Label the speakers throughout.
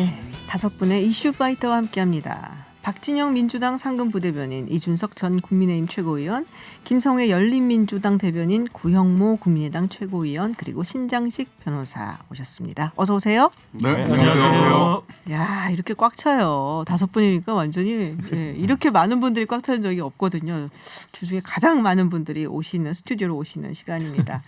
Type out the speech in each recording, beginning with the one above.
Speaker 1: 네, 5분의 이슈 파이터와 함께합니다. 박진영 민주당 상근부대변인, 이준석 전 국민의힘 최고위원, 김성회 열린민주당 대변인, 구형모 국민의당 최고위원, 그리고 신장식 변호사 오셨습니다. 어서 오세요.
Speaker 2: 네, 안녕하세요.
Speaker 1: 야, 이렇게 꽉 차요. 5분이니까 완전히 이렇게 많은 분들이 꽉 차는 적이 없거든요. 주중에 가장 많은 분들이 스튜디오로 오시는 시간입니다.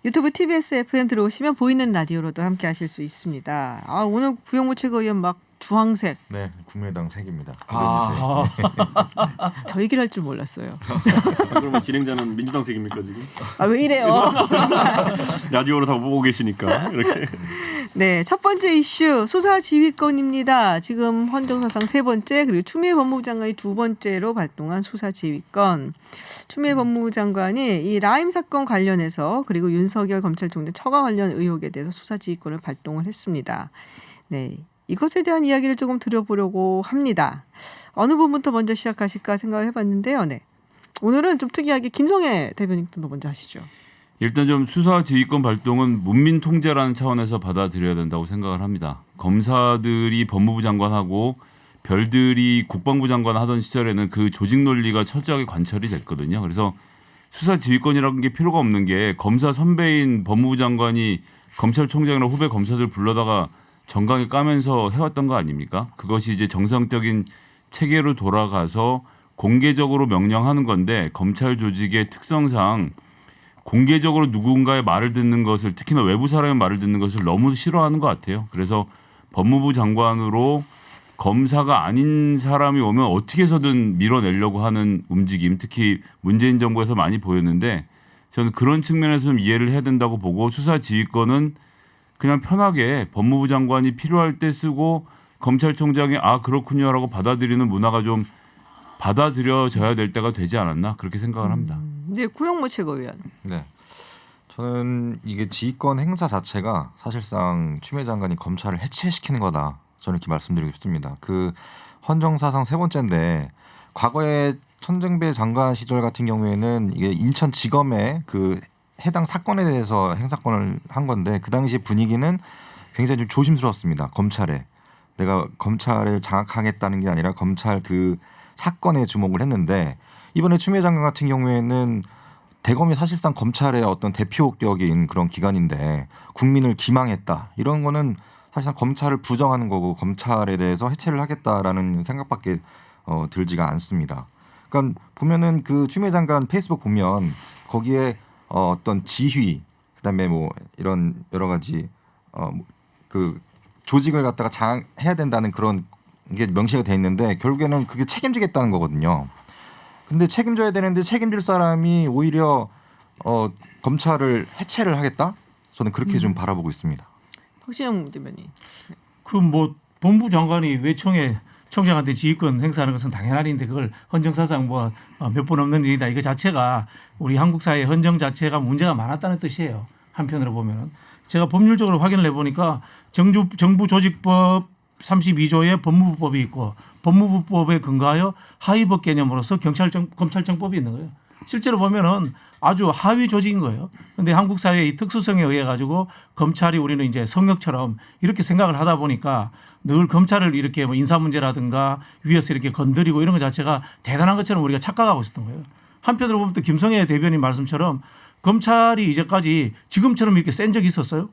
Speaker 1: 유튜브 TBS FM 들어오시면 보이는 라디오로도 함께 하실 수 있습니다. 오늘 구형모 최고위원 막 주황색.
Speaker 2: 네, 국민의당 색입니다.
Speaker 1: 저 얘기를 할 줄 몰랐어요.
Speaker 3: 그러면 진행자는 민주당 색입니까 지금?
Speaker 1: 왜 이래요?
Speaker 3: 라디오로 다 보고 계시니까 이렇게.
Speaker 1: 네, 첫 번째 이슈 수사 지휘권입니다. 지금 헌정사상 3번째, 그리고 추미애 법무부 장관이 2번째로 발동한 수사 지휘권. 추미애 법무부 장관이 이 라임 사건 관련해서 그리고 윤석열 검찰총장 처가 관련 의혹에 대해서 수사 지휘권을 발동을 했습니다. 네. 이것에 대한 이야기를 조금 드려보려고 합니다. 어느 부분부터 먼저 시작하실까 생각을 해봤는데요. 네. 오늘은 좀 특이하게 김성회 대변인부터 먼저 하시죠.
Speaker 4: 일단 좀 수사 지휘권 발동은 문민 통제라는 차원에서 받아들여야 된다고 생각을 합니다. 검사들이 법무부 장관하고 별들이 국방부 장관 하던 시절에는 그 조직 논리가 철저하게 관철이 됐거든요. 그래서 수사 지휘권이라는 게 필요가 없는 게 검사 선배인 법무부 장관이 검찰총장이나 후배 검사들 불러다가 정강에 까면서 해왔던 거 아닙니까? 그것이 이제 정상적인 체계로 돌아가서 공개적으로 명령하는 건데 검찰 조직의 특성상 공개적으로 누군가의 말을 듣는 것을 특히나 외부 사람의 말을 듣는 것을 너무 싫어하는 것 같아요. 그래서 법무부 장관으로 검사가 아닌 사람이 오면 어떻게 해서든 밀어내려고 하는 움직임 특히 문재인 정부에서 많이 보였는데 저는 그런 측면에서 좀 이해를 해야 된다고 보고 수사 지휘권은 그냥 편하게 법무부 장관이 필요할 때 쓰고 검찰총장이 그렇군요라고 받아들이는 문화가 좀 받아들여져야 될 때가 되지 않았나 그렇게 생각을 합니다.
Speaker 1: 네, 구형모 최고위원.
Speaker 2: 네, 저는 이게 지휘권 행사 자체가 사실상 추미애 장관이 검찰을 해체시키는 거다. 저는 이렇게 말씀드리고 싶습니다. 그 헌정사상 3번째인데 과거에 천정배 장관 시절 같은 경우에는 이게 인천지검의 그 해당 사건에 대해서 행사권을 한 건데 그 당시 분위기는 굉장히 좀 조심스러웠습니다. 검찰에 내가 검찰을 장악하겠다는 게 아니라 검찰 그 사건에 주목을 했는데 이번에 추미애 장관 같은 경우에는 대검이 사실상 검찰의 어떤 대표격인 그런 기관인데 국민을 기망했다 이런 거는 사실상 검찰을 부정하는 거고 검찰에 대해서 해체를 하겠다라는 생각밖에 들지가 않습니다. 그러니까 보면은 그 추미애 장관 페이스북 보면 거기에 어떤 지휘 그다음에 뭐 이런 여러 가지 그 조직을 갖다가 장악해야 된다는 그런 게 명시가 돼 있는데 결국에는 그게 책임지겠다는 거거든요. 근데 책임져야 되는데 책임질 사람이 오히려 검찰을 해체를 하겠다? 저는 그렇게 좀 바라보고 있습니다.
Speaker 1: 박진영 대변인.
Speaker 5: 그 뭐 법무부 장관이 외청에 총장한테 지휘권 행사하는 것은 당연한 일인데 그걸 헌정사상 몇 번 없는 일이다. 이거 자체가 우리 한국 사회 헌정 자체가 문제가 많았다는 뜻이에요. 한편으로 보면은 제가 법률적으로 확인을 해보니까 정부 조직법 32조에 법무부법이 있고 법무부법에 근거하여 하위법 개념으로서 검찰청법이 있는 거예요. 실제로 보면은 아주 하위 조직인 거예요. 그런데 한국 사회의 이 특수성에 의해 가지고 검찰이 우리는 이제 성역처럼 이렇게 생각을 하다 보니까 늘 검찰을 이렇게 뭐 인사 문제라든가 위에서 이렇게 건드리고 이런 것 자체가 대단한 것처럼 우리가 착각하고 있었던 거예요. 한편으로 보면 또 김성애 대변인 말씀처럼 검찰이 이제까지 지금처럼 이렇게 센 적이 있었어요?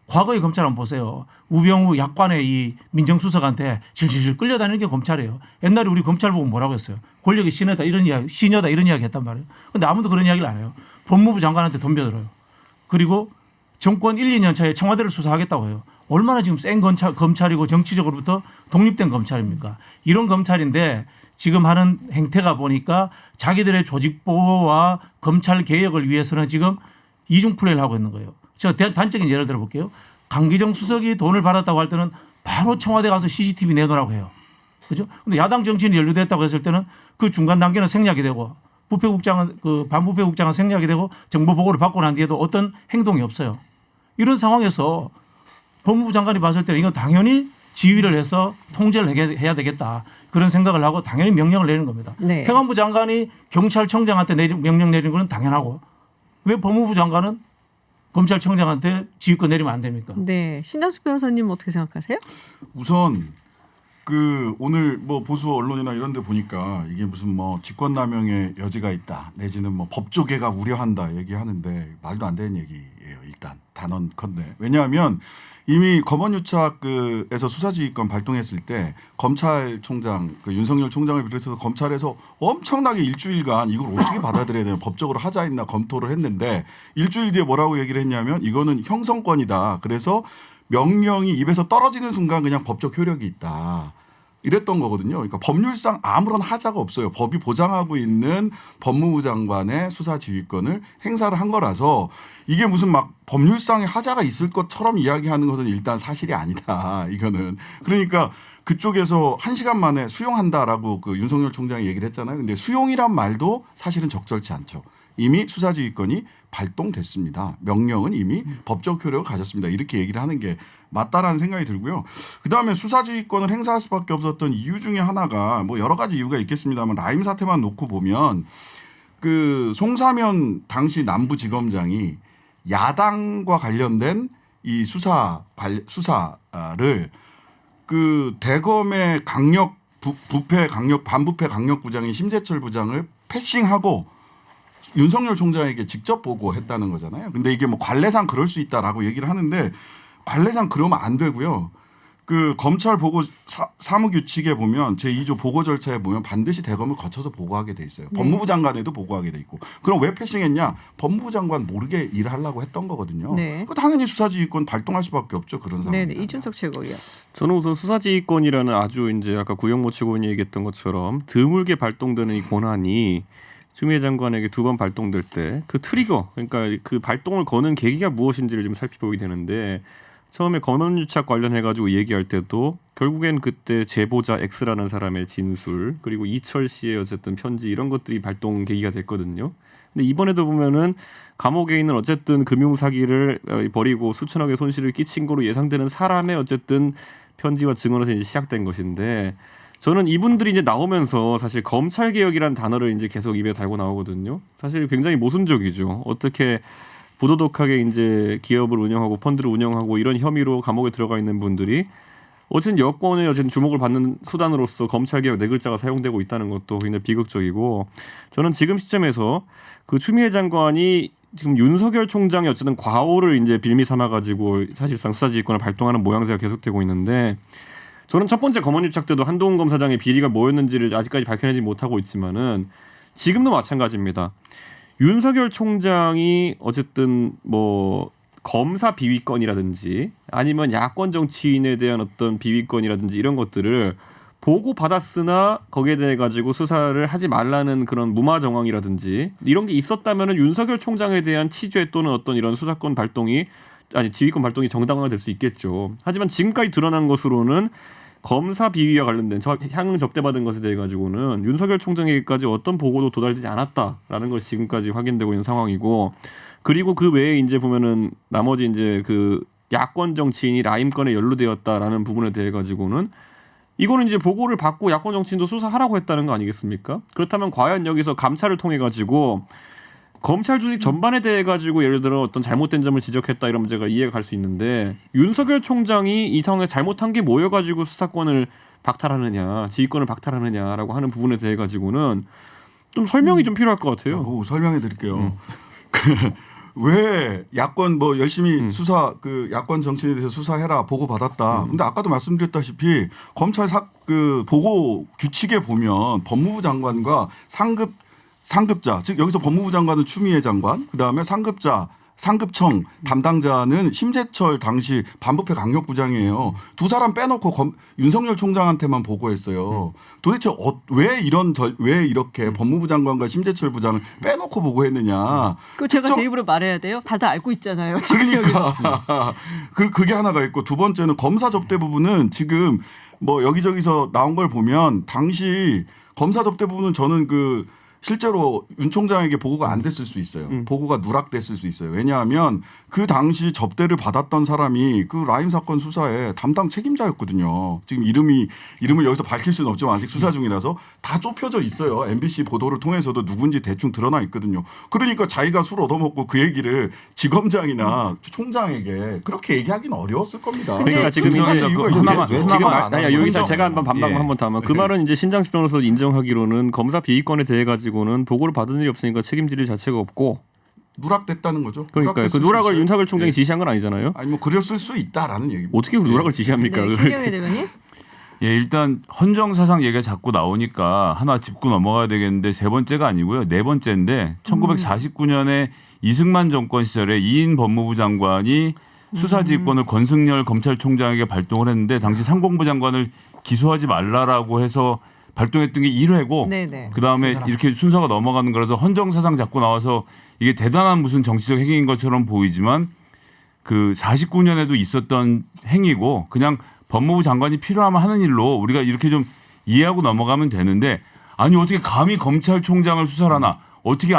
Speaker 5: 과거의 검찰 한번 보세요. 우병우 약관의 이 민정수석한테 질질질 끌려다니는 게 검찰이에요. 옛날에 우리 검찰 보고 뭐라고 했어요? 권력의 신여다 이런 이야기 했단 말이에요. 그런데 아무도 그런 이야기를 안 해요. 법무부 장관한테 덤벼들어요. 그리고 정권 1, 2년 차에 청와대를 수사하겠다고 해요. 얼마나 지금 센 검찰이고 정치적으로부터 독립된 검찰입니까? 이런 검찰인데 지금 하는 행태가 보니까 자기들의 조직 보호와 검찰 개혁을 위해서는 지금 이중 플레이를 하고 있는 거예요. 제가 단적인 예를 들어볼게요. 강기정 수석이 돈을 받았다고 할 때는 바로 청와대 가서 CCTV 내놓으라고 해요. 그렇죠? 근데 야당 정치인이 연루됐다고 했을 때는 그 중간 단계는 생략이 되고 부패국장은 반부패국장은 생략이 되고 정보 보고를 받고 난 뒤에도 어떤 행동이 없어요. 이런 상황에서 법무부 장관이 봤을 때는 이건 당연히 지휘를 해서 통제를 해야 되겠다. 그런 생각을 하고 당연히 명령을 내리는 겁니다.
Speaker 1: 네.
Speaker 5: 행안부 장관이 경찰청장한테 명령 내리는 건 당연하고 왜 법무부 장관은 검찰총장한테 지휘권 내리면 안 됩니까?
Speaker 1: 네, 신장수 변호사님 어떻게 생각하세요?
Speaker 6: 우선 그 오늘 뭐 보수 언론이나 이런 데 보니까 이게 무슨 뭐 직권남용의 여지가 있다 내지는 뭐 법조계가 우려한다 얘기하는데 말도 안 되는 얘기예요. 일단 단언컨대. 왜냐하면 이미 검언유착에서 수사지휘권 발동했을 때 검찰총장 그 윤석열 총장을 비롯해서 검찰에서 엄청나게 일주일간 이걸 어떻게 받아들여야 되나 법적으로 하자 했나 검토를 했는데 일주일 뒤에 뭐라고 얘기를 했냐면 이거는 형성권이다. 그래서 명령이 입에서 떨어지는 순간 그냥 법적 효력이 있다. 이랬던 거거든요. 그러니까 법률상 아무런 하자가 없어요. 법이 보장하고 있는 법무부 장관의 수사 지휘권을 행사를 한 거라서 이게 무슨 막 법률상의 하자가 있을 것처럼 이야기하는 것은 일단 사실이 아니다. 이거는. 그러니까 그쪽에서 1시간 만에 수용한다라고 그 윤석열 총장이 얘기를 했잖아요. 근데 수용이란 말도 사실은 적절치 않죠. 이미 수사지휘권이 발동됐습니다. 명령은 이미 법적 효력을 가졌습니다. 이렇게 얘기를 하는 게 맞다라는 생각이 들고요. 그다음에 수사지휘권을 행사할 수밖에 없었던 이유 중에 하나가 뭐 여러 가지 이유가 있겠습니다만 라임 사태만 놓고 보면 그 송사면 당시 남부지검장이 야당과 관련된 이 수사를 그 대검의 강력 반부패 강력부장인 심재철 부장을 패싱하고 윤석열 총장에게 직접 보고했다는 거잖아요. 근데 이게 뭐 관례상 그럴 수 있다라고 얘기를 하는데 관례상 그러면 안 되고요. 그 검찰 보고 사무규칙에 보면 제2조 보고 절차에 보면 반드시 대검을 거쳐서 보고하게 돼 있어요. 법무부 장관에도 보고하게 돼 있고. 그럼 왜 패싱했냐? 법무부 장관 모르게 일을 하려고 했던 거거든요.
Speaker 1: 네.
Speaker 6: 당연히 수사지휘권 발동할 수밖에 없죠. 그런 상황.
Speaker 1: 네, 이준석 최고위원.
Speaker 3: 저는 우선 수사지휘권이라는 아주 이제 아까 구영모 최고위원이 얘기했던 것처럼 드물게 발동되는 이 권한이 추미애 장관에게 2번 발동될 때 그 트리거 그러니까 그 발동을 거는 계기가 무엇인지를 좀 살펴보게 되는데 처음에 검언유착 관련해 가지고 얘기할 때도 결국엔 그때 제보자 X라는 사람의 진술 그리고 이철 씨의 어쨌든 편지 이런 것들이 발동 계기가 됐거든요. 근데 이번에도 보면은 감옥에 있는 어쨌든 금융 사기를 벌이고 수천억의 손실을 끼친 거로 예상되는 사람의 어쨌든 편지와 증언에서 이제 시작된 것인데 저는 이분들이 이제 나오면서 사실 검찰 개혁이라는 단어를 이제 계속 입에 달고 나오거든요. 사실 굉장히 모순적이죠. 어떻게 부도덕하게 이제 기업을 운영하고 펀드를 운영하고 이런 혐의로 감옥에 들어가 있는 분들이 어쨌든 여권의 어쨌든 주목을 받는 수단으로서 검찰 개혁 네 글자가 사용되고 있다는 것도 굉장히 비극적이고 저는 지금 시점에서 그 추미애 장관이 지금 윤석열 총장의 어쨌든 과오를 이제 빌미 삼아 가지고 사실상 수사지휘권을 발동하는 모양새가 계속되고 있는데. 저는 첫 번째 검언유착 때도 한동훈 검사장의 비리가 뭐였는지를 아직까지 밝혀내지 못하고 있지만은 지금도 마찬가지입니다. 윤석열 총장이 어쨌든 뭐 검사 비위권이라든지 아니면 야권 정치인에 대한 어떤 비위권이라든지 이런 것들을 보고 받았으나 거기에 대해 가지고 수사를 하지 말라는 그런 무마 정황이라든지 이런 게 있었다면은 윤석열 총장에 대한 치죄 또는 어떤 이런 수사권 발동이 지휘권 발동이 정당화될 수 있겠죠. 하지만 지금까지 드러난 것으로는 검사 비위와 관련된 향응 접대받은 것에 대해 가지고는 윤석열 총장에게까지 어떤 보고도 도달되지 않았다라는 것이 지금까지 확인되고 있는 상황이고 그리고 그 외에 이제 보면은 나머지 이제 그 야권 정치인이 라임건에 연루되었다라는 부분에 대해 가지고는 이거는 이제 보고를 받고 야권 정치인도 수사하라고 했다는 거 아니겠습니까? 그렇다면 과연 여기서 감찰을 통해 가지고 검찰 조직 전반에 대해 가지고 예를 들어 어떤 잘못된 점을 지적했다 이런 문제가 이해가 갈 수 있는데 윤석열 총장이 이 상황에 잘못한 게 뭐여 가지고 수사권을 박탈하느냐, 지휘권을 박탈하느냐라고 하는 부분에 대해 가지고는 좀 설명이 좀 필요할 것 같아요.
Speaker 6: 설명해 드릴게요. 왜 야권 뭐 열심히 수사 그 야권 정치인에 대해서 수사해라 보고 받았다. 근데 아까도 말씀드렸다시피 검찰 그 보고 규칙에 보면 법무부 장관과 상급자 즉 여기서 법무부 장관은 추미애 장관 그다음에 상급청 담당자는 심재철 당시 반부패 강력부장이에요. 두 사람 빼놓고 윤석열 총장한테만 보고했어요. 도대체 왜 이렇게 법무부 장관과 심재철 부장을 빼놓고 보고했느냐.
Speaker 1: 그 제가 제 입으로 말해야 돼요. 다들 알고 있잖아요.
Speaker 6: 그러니까 그게 하나가 있고 두 번째는 검사 접대 부분은 지금 뭐 여기저기서 나온 걸 보면 당시 검사 접대 부분은 저는 그 실제로 윤 총장에게 보고가 안 됐을 수 있어요. 보고가 누락됐을 수 있어요. 왜냐하면 그 당시 접대를 받았던 사람이 그 라임 사건 수사의 담당 책임자였거든요. 지금 이름을 여기서 밝힐 수는 없지만 아직 수사 중이라서 다 좁혀져 있어요. MBC 보도를 통해서도 누군지 대충 드러나 있거든요. 그러니까 자기가 술 얻어먹고 그 얘기를 지검장이나 총장에게 그렇게 얘기하기는 어려웠을 겁니다.
Speaker 3: 그러니까 지금
Speaker 2: 김성환
Speaker 3: 이제
Speaker 2: 작가
Speaker 3: 하나만
Speaker 2: 왜
Speaker 3: 지금
Speaker 2: 하나만 안
Speaker 3: 여기서
Speaker 2: 하죠?
Speaker 3: 제가 한번 반박
Speaker 4: 예.
Speaker 3: 한번 담아. 그 말은 이제 신장식 변호사 인정하기로는 검사 비위권에 대해 가지고는 보고를 받은 일이 없으니까 책임질 일 자체가 없고.
Speaker 6: 누락됐다는 거죠.
Speaker 3: 그러니까 그
Speaker 6: 누락됐을 수
Speaker 3: 누락을
Speaker 6: 있어요.
Speaker 3: 윤석열 총장이
Speaker 6: 예.
Speaker 3: 지시한 건 아니잖아요.
Speaker 6: 아니 뭐 그랬을 수 있다라는 얘기입니다.
Speaker 3: 어떻게 그 누락을 지시합니까?
Speaker 1: 네, 김경애 대변인.
Speaker 4: 예, 일단 헌정사상 얘기가 자꾸 나오니까 하나 짚고 넘어가야 되겠는데 세 번째가 아니고요. 네 번째인데 1949년에 이승만 정권 시절에 이인 법무부 장관이 수사지휘권을 권승열 검찰총장에게 발동을 했는데 당시 상공부 장관을 기소하지 말라라고 해서 발동했던 게 1회고
Speaker 1: 네네.
Speaker 4: 그다음에 이렇게 순서가 넘어가는 거라서 헌정사상 자꾸 나와서 이게 대단한 무슨 정치적 행위인 것처럼 보이지만 그 49년에도 있었던 행위고 그냥 법무부 장관이 필요하면 하는 일로 우리가 이렇게 좀 이해하고 넘어가면 되는데 아니 어떻게 감히 검찰총장을 수사를 하나 어떻게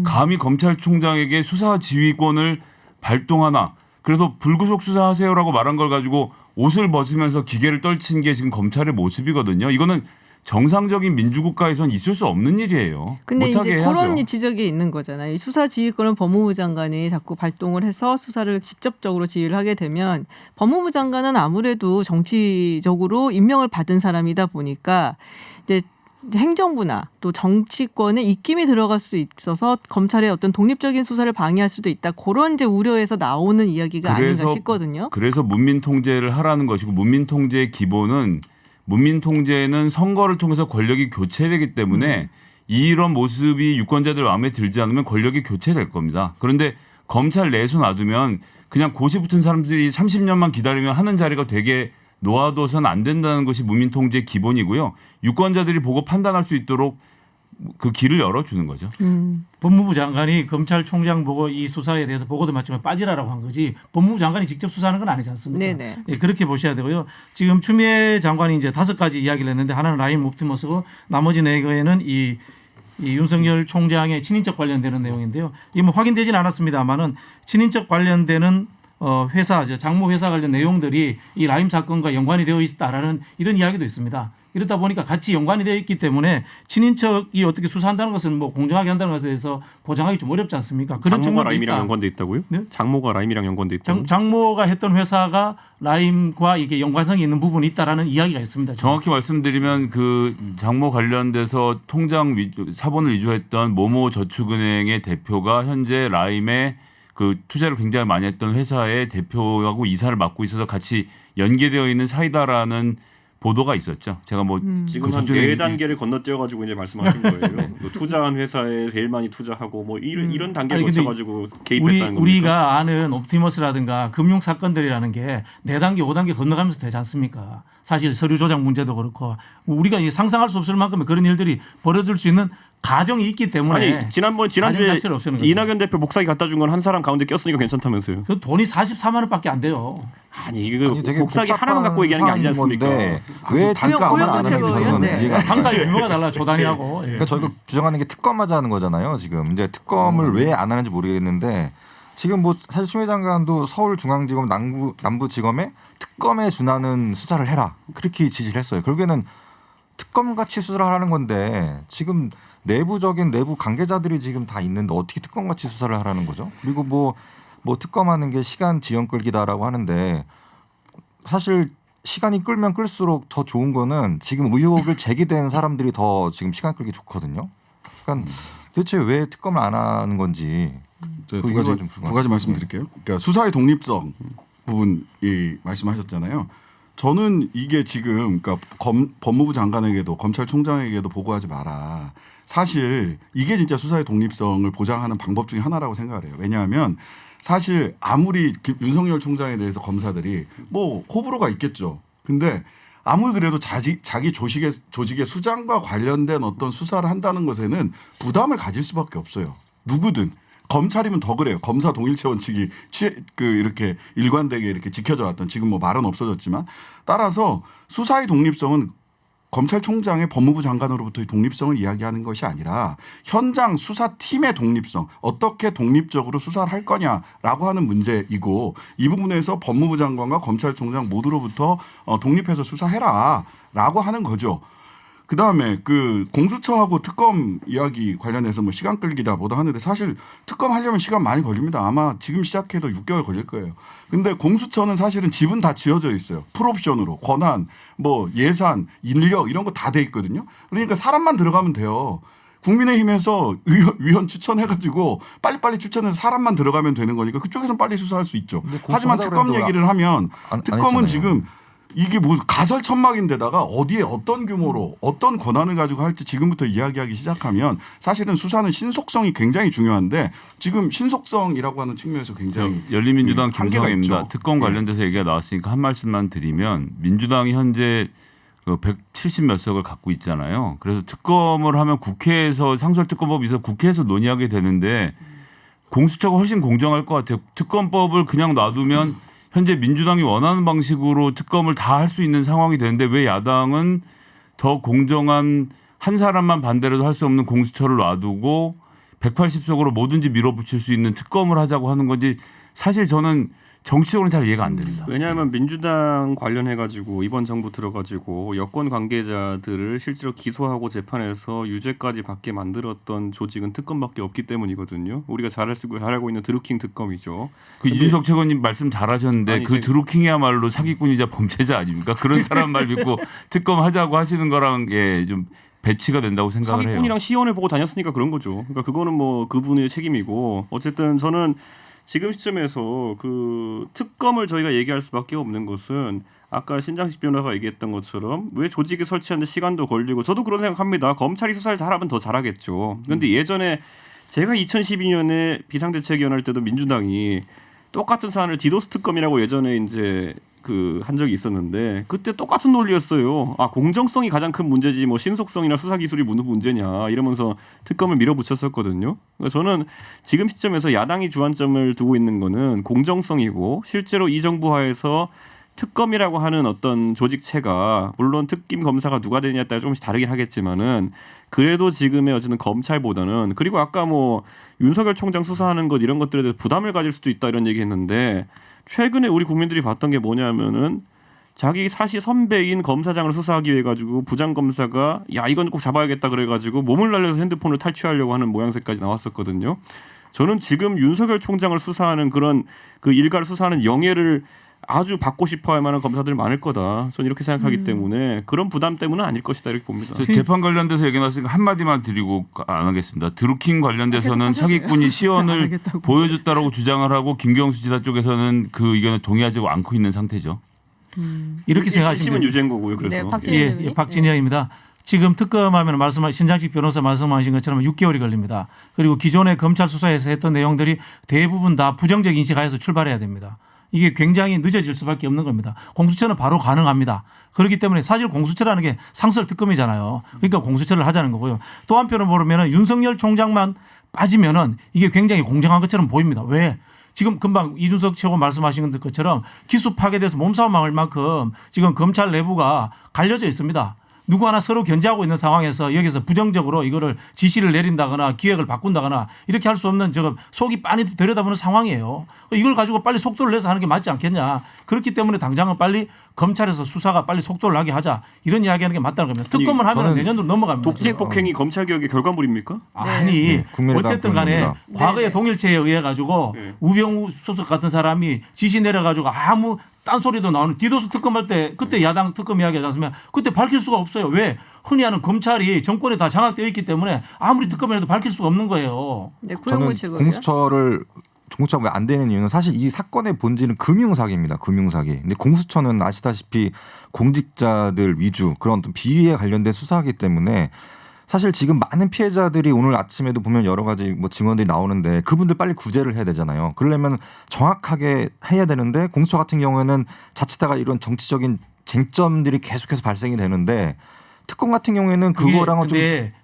Speaker 4: 감히 검찰총장에게 수사 지휘권을 발동하나 그래서 불구속 수사하세요라고 말한 걸 가지고 옷을 벗으면서 기계를 떨친 게 지금 검찰의 모습이거든요. 이거는 정상적인 민주국가에선 있을 수 없는 일이에요.
Speaker 1: 근데
Speaker 4: 못하게
Speaker 1: 이제
Speaker 4: 해야죠.
Speaker 1: 그런 지적이 있는 거잖아요. 이 수사 지휘권을 법무부 장관이 자꾸 발동을 해서 수사를 직접적으로 지휘를 하게 되면 법무부 장관은 아무래도 정치적으로 임명을 받은 사람이다 보니까 이제 행정부나 또 정치권에 입김이 들어갈 수 있어서 검찰의 어떤 독립적인 수사를 방해할 수도 있다. 그런 이제 우려에서 나오는 이야기가 아닌가 싶거든요.
Speaker 4: 그래서 문민 통제를 하라는 것이고 문민 통제의 기본은 문민 통제는 선거를 통해서 권력이 교체되기 때문에 이런 모습이 유권자들 마음에 들지 않으면 권력이 교체될 겁니다. 그런데 검찰 내에서 놔두면 그냥 고시 붙은 사람들이 30년만 기다리면 하는 자리가 되게 놓아둬서는 안 된다는 것이 문민 통제의 기본이고요. 유권자들이 보고 판단할 수 있도록 그 길을 열어주는 거죠.
Speaker 5: 법무부 장관이 검찰총장 보고 이 수사에 대해서 보고도 맞지만 빠지라라고 한 거지 법무부 장관이 직접 수사하는 건 아니지 않습니까?
Speaker 1: 네네.
Speaker 5: 예, 그렇게 보셔야 되고요. 지금 추미애 장관이 이제 5가지 이야기를 했는데 하나는 라임 옵티머스고 나머지 4개는 이 윤석열 총장의 친인척 관련되는 내용인데요. 이게 뭐 확인되지는 않았습니다만은 친인척 관련되는 회사, 장모 회사 관련 내용들이 이 라임 사건과 연관이 되어 있다라는 이런 이야기도 있습니다. 이렇다 보니까 같이 연관이 되어 있기 때문에 친인척이 어떻게 수사한다는 것은 뭐 공정하게 한다는 것에 대해서 보장하기 좀 어렵지 않습니까? 그런
Speaker 3: 장모가
Speaker 5: 측면도
Speaker 3: 라임이랑
Speaker 5: 있다.
Speaker 3: 연관돼 있다고요?
Speaker 5: 네?
Speaker 3: 장모가 라임이랑 연관돼 있다고?
Speaker 5: 장모가 했던 회사가 라임과 이게 연관성이 있는 부분이 있다라는 이야기가 있습니다.
Speaker 4: 정확히 말씀드리면 그 장모 관련돼서 통장 사본을 위조했던 모모 저축은행의 대표가 현재 라임의 그 투자를 굉장히 많이 했던 회사의 대표하고 이사를 맡고 있어서 같이 연계되어 있는 사이다라는 보도가 있었죠. 제가 뭐
Speaker 3: 지금
Speaker 4: 그
Speaker 3: 한
Speaker 4: 저쪽에
Speaker 3: 4단계를 건너뛰어 가지고 이제 말씀하신 거예요. 뭐 투자한 회사에 제일 많이 투자하고 뭐 이런 단계를
Speaker 5: 아니, 근데
Speaker 3: 거쳐 가지고 개입했다는 겁니까?
Speaker 5: 우리가 아는 옵티머스라든가 금융 사건들이라는 게 4단계, 5단계 건너가면서 되지 않습니까? 사실 서류 조작 문제도 그렇고 우리가 상상할 수 없을 만큼의 그런 일들이 벌어질 수 있는 가정이 있기 때문에
Speaker 3: 아니 지난주에
Speaker 5: 자체를 없애는 거죠.
Speaker 3: 이낙연 대표 목사기 갖다 준 건 한 사람 가운데 꼈으니까 괜찮다면서요?
Speaker 5: 그 돈이 44만 원밖에 안 돼요.
Speaker 3: 아니 이거
Speaker 2: 아니, 되게
Speaker 3: 목사기 하나만 갖고 얘기하는 게 아니지 않습니까?
Speaker 2: 건데 왜
Speaker 6: 단가
Speaker 2: 특검을
Speaker 6: 아마
Speaker 2: 안 하는지
Speaker 1: 고용노동체가
Speaker 2: 저는
Speaker 1: 의원네.
Speaker 2: 이해가 안 가요.
Speaker 5: 단가 규모가 달라 조단위하고. 예.
Speaker 2: 그러니까 저희가 주장하는 게 특검하자는 거잖아요. 지금 이제 특검을 왜 안 하는지 모르겠는데 지금 뭐 사실 추미애 장관도 서울중앙지검 남부지검에 특검에 준하는 수사를 해라 그렇게 지시를 했어요. 결국에는 특검 같이 수사를 하라는 건데 지금 내부 관계자들이 지금 다 있는데 어떻게 특검 같이 수사를 하라는 거죠? 그리고 뭐 특검하는 게 시간 지연 끌기다라고 하는데 사실 시간이 끌면 끌수록 더 좋은 거는 지금 의혹을 제기된 사람들이 더 지금 시간 끌기 좋거든요. 그러니까 도대체 왜 특검을 안 하는 건지
Speaker 6: 두
Speaker 2: 그 이유가 좀
Speaker 6: 두 가지 말씀드릴게요. 그러니까 수사의 독립성 부분이 말씀하셨잖아요. 저는 이게 지금 그러니까 법무부 장관에게도 검찰총장에게도 보고하지 마라. 사실 이게 진짜 수사의 독립성을 보장하는 방법 중에 하나라고 생각을 해요. 왜냐하면 사실 아무리 윤석열 총장에 대해서 검사들이 뭐 호불호가 있겠죠. 근데 아무리 그래도 자기 조직의 수장과 관련된 어떤 수사를 한다는 것에는 부담을 가질 수밖에 없어요. 누구든. 검찰이면 더 그래요. 검사 동일체 원칙이 이렇게 일관되게 이렇게 지켜져 왔던 지금 뭐 말은 없어졌지만 따라서 수사의 독립성은 검찰총장의 법무부 장관으로부터의 독립성을 이야기하는 것이 아니라 현장 수사팀의 독립성, 어떻게 독립적으로 수사를 할 거냐라고 하는 문제이고 이 부분에서 법무부 장관과 검찰총장 모두로부터 독립해서 수사해라라고 하는 거죠. 그다음에 그 공수처하고 특검 이야기 관련해서 뭐 시간 끌기다 뭐다 하는데 사실 특검 하려면 시간 많이 걸립니다. 아마 지금 시작해도 6개월 걸릴 거예요. 근데 공수처는 사실은 집은 다 지어져 있어요. 풀옵션으로 권한, 뭐 예산, 인력 이런 거 다 돼 있거든요. 그러니까 사람만 들어가면 돼요. 국민의힘에서 위원 추천해가지고 빨리빨리 추천해서 사람만 들어가면 되는 거니까 그쪽에서는 빨리 수사할 수 있죠. 하지만 특검 얘기를 하면 특검은 지금 이게 뭐 가설천막인데다가 어디에 어떤 규모로 어떤 권한을 가지고 할지 지금부터 이야기하기 시작하면 사실은 수사는 신속성이 굉장히 중요한데 지금 신속성이라고 하는 측면에서 굉장히
Speaker 4: 열린민주당
Speaker 6: 한계가
Speaker 4: 김성애입니다.
Speaker 6: 있죠.
Speaker 4: 특검 관련돼서 얘기가 나왔으니까 한 말씀만 드리면 민주당이 현재 170 몇 석을 갖고 있잖아요. 그래서 특검을 하면 국회에서 상설특검법이 있어 국회에서 논의하게 되는데 공수처가 훨씬 공정할 것 같아요. 특검법을 그냥 놔두면 현재 민주당이 원하는 방식으로 특검을 다 할 수 있는 상황이 되는데 왜 야당은 더 공정한 한 사람만 반대로도 할 수 없는 공수처를 놔두고 180석으로 뭐든지 밀어붙일 수 있는 특검을 하자고 하는 건지 사실 저는 정치적으로는 잘 이해가 안 됩니다.
Speaker 3: 왜냐하면 민주당 관련해가지고 이번 정부 들어가지고 여권 관계자들을 실제로 기소하고 재판해서 유죄까지 받게 만들었던 조직은 특검밖에 없기 때문이거든요. 우리가 잘 알고 있는 드루킹 특검이죠.
Speaker 4: 그 이준석 최고님 말씀 잘하셨는데
Speaker 3: 아니,
Speaker 4: 그 드루킹이야말로 사기꾼이자 범죄자 아닙니까? 그런 사람 말 믿고 특검하자고 하시는 거랑 좀 배치가 된다고 생각을 해요.
Speaker 3: 사기꾼이랑 시연을 보고 다녔으니까 그런 거죠. 그러니까 그거는 뭐 그분의 책임이고 어쨌든 저는 지금 시점에서 그 특검을 저희가 얘기할 수밖에 없는 것은 아까 신장식 변호사가 얘기했던 것처럼 왜 조직이 설치하는데 시간도 걸리고 저도 그런 생각합니다. 검찰이 수사를 잘하면 더 잘하겠죠. 그런데 예전에 제가 2012년에 비상대책위원 할 때도 민주당이 똑같은 사안을 디도스 특검이라고 예전에 이제 그 한 적이 있었는데 그때 똑같은 논리였어요. 아 공정성이 가장 큰 문제지 뭐 신속성이나 수사 기술이 무슨 문제냐 이러면서 특검을 밀어붙였었거든요. 그러니까 저는 지금 시점에서 야당이 주안점을 두고 있는 거는 공정성이고 실제로 이 정부 하에서 특검이라고 하는 어떤 조직체가 물론 특김 검사가 누가 되느냐에 따라 조금씩 다르긴 하겠지만은 그래도 지금의 어쨌든 검찰보다는 그리고 아까 뭐 윤석열 총장 수사하는 것 이런 것들에 대해서 부담을 가질 수도 있다 이런 얘기했는데 최근에 우리 국민들이 봤던 게 뭐냐면은 자기 사시 선배인 검사장을 수사하기 위해 가지고 부장검사가 야 이건 꼭 잡아야겠다 그래가지고 몸을 날려서 핸드폰을 탈취하려고 하는 모양새까지 나왔었거든요. 저는 지금 윤석열 총장을 수사하는 그런 그 일가를 수사하는 영예를 아주 받고 싶어할 만한 검사들 많을 거다. 저는 이렇게 생각하기 때문에 그런 부담 때문은 아닐 것이다 이렇게 봅니다.
Speaker 4: 재판 관련돼서 얘기 나왔으니까 한마디만 드리고 안 하겠습니다. 드루킹 관련돼서는 사기꾼이 시연을 보여줬다라고 주장을 하고 김경수 지사 쪽에서는 그 의견을 동의하지 않고 있는 상태죠.
Speaker 5: 이렇게 생각하시면
Speaker 3: 유죄인 거고요. 그래서
Speaker 1: 네, 박진희
Speaker 5: 박진희입니다. 지금 특검하면 신장식 변호사 말씀하신 것처럼 6개월이 걸립니다. 그리고 기존의 검찰 수사에서 했던 내용들이 대부분 다 부정적 인식하에서 출발해야 됩니다. 이게 굉장히 늦어질 수밖에 없는 겁니다. 공수처는 바로 가능합니다. 그렇기 때문에 사실 공수처라는 게 상설 특검이잖아요. 그러니까 공수처를 하자는 거고요. 또 한편으로 보면은 윤석열 총장만 빠지면은 이게 굉장히 공정한 것처럼 보입니다. 왜? 지금 금방 이준석 최고 말씀하신 것처럼 기수 파괴돼서 몸싸움할 만큼 지금 검찰 내부가 갈려져 있습니다. 누구 하나 서로 견제하고 있는 상황에서 여기서 부정적으로 이거를 지시를 내린다거나 기획을 바꾼다거나 이렇게 할 수 없는 지금 속이 빤히 들여다보는 상황이에요. 이걸 가지고 빨리 속도를 내서 하는 게 맞지 않겠냐. 그렇기 때문에 당장은 빨리 검찰에서 수사가 빨리 속도를 나게 하자. 이런 이야기하는 게 맞다는 겁니다. 특검을 하면 내년으로 넘어갑니다.
Speaker 3: 독재 폭행이 검찰개혁의 결과물입니까?
Speaker 5: 아니 어쨌든 간에
Speaker 2: 국민의당
Speaker 5: 과거의 동일체에 의해 가지고 우병우 소속 같은 사람이 지시 내려 가지고 아무 딴소리도 나오는 디도스 특검할 때 그때 야당 특검 이야기하지 않습니까? 그때 밝힐 수가 없어요. 왜? 흔히 하는 검찰이 정권에 다 장악되어 있기 때문에 아무리 특검이라도 밝힐 수가 없는 거예요.
Speaker 1: 네,
Speaker 2: 저는 공수처가 왜 안 되는 이유는 사실 이 사건의 본질은 금융사기입니다. 금융사기. 근데 공수처는 아시다시피 공직자들 위주 그런 어떤 비위에 관련된 수사하기 때문에 사실 지금 많은 피해자들이 오늘 아침에도 보면 여러 가지 뭐 증언들이 나오는데 그분들 빨리 구제를 해야 되잖아요. 그러려면 정확하게 해야 되는데 공수처 같은 경우에는 자칫다가 이런 정치적인 쟁점들이 계속해서 발생이 되는데 특검 같은 경우에는 그거랑은 좀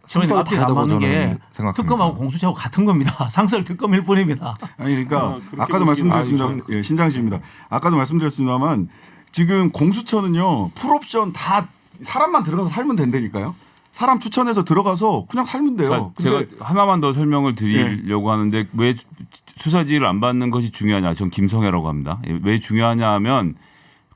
Speaker 5: 저희는 앞뒤 안 맞는 게
Speaker 2: 생각합니다.
Speaker 5: 특검하고 공수처하고 같은 겁니다. 상설 특검일 뿐입니다.
Speaker 6: 아니 그러니까 아까도 말씀드렸습니다. 예, 신장식입니다. 아까도 말씀드렸습니다만 지금 공수처는요 풀옵션 다 사람만 들어가서 살면 된다니까요. 사람 추천해서 들어가서 그냥 살면 돼요.
Speaker 4: 제가
Speaker 6: 근데
Speaker 4: 하나만 더 설명을 드리려고 하는데 왜 수사지휘를 안 받는 것이 중요하냐? 전 김성애라고 합니다. 왜 중요하냐 하면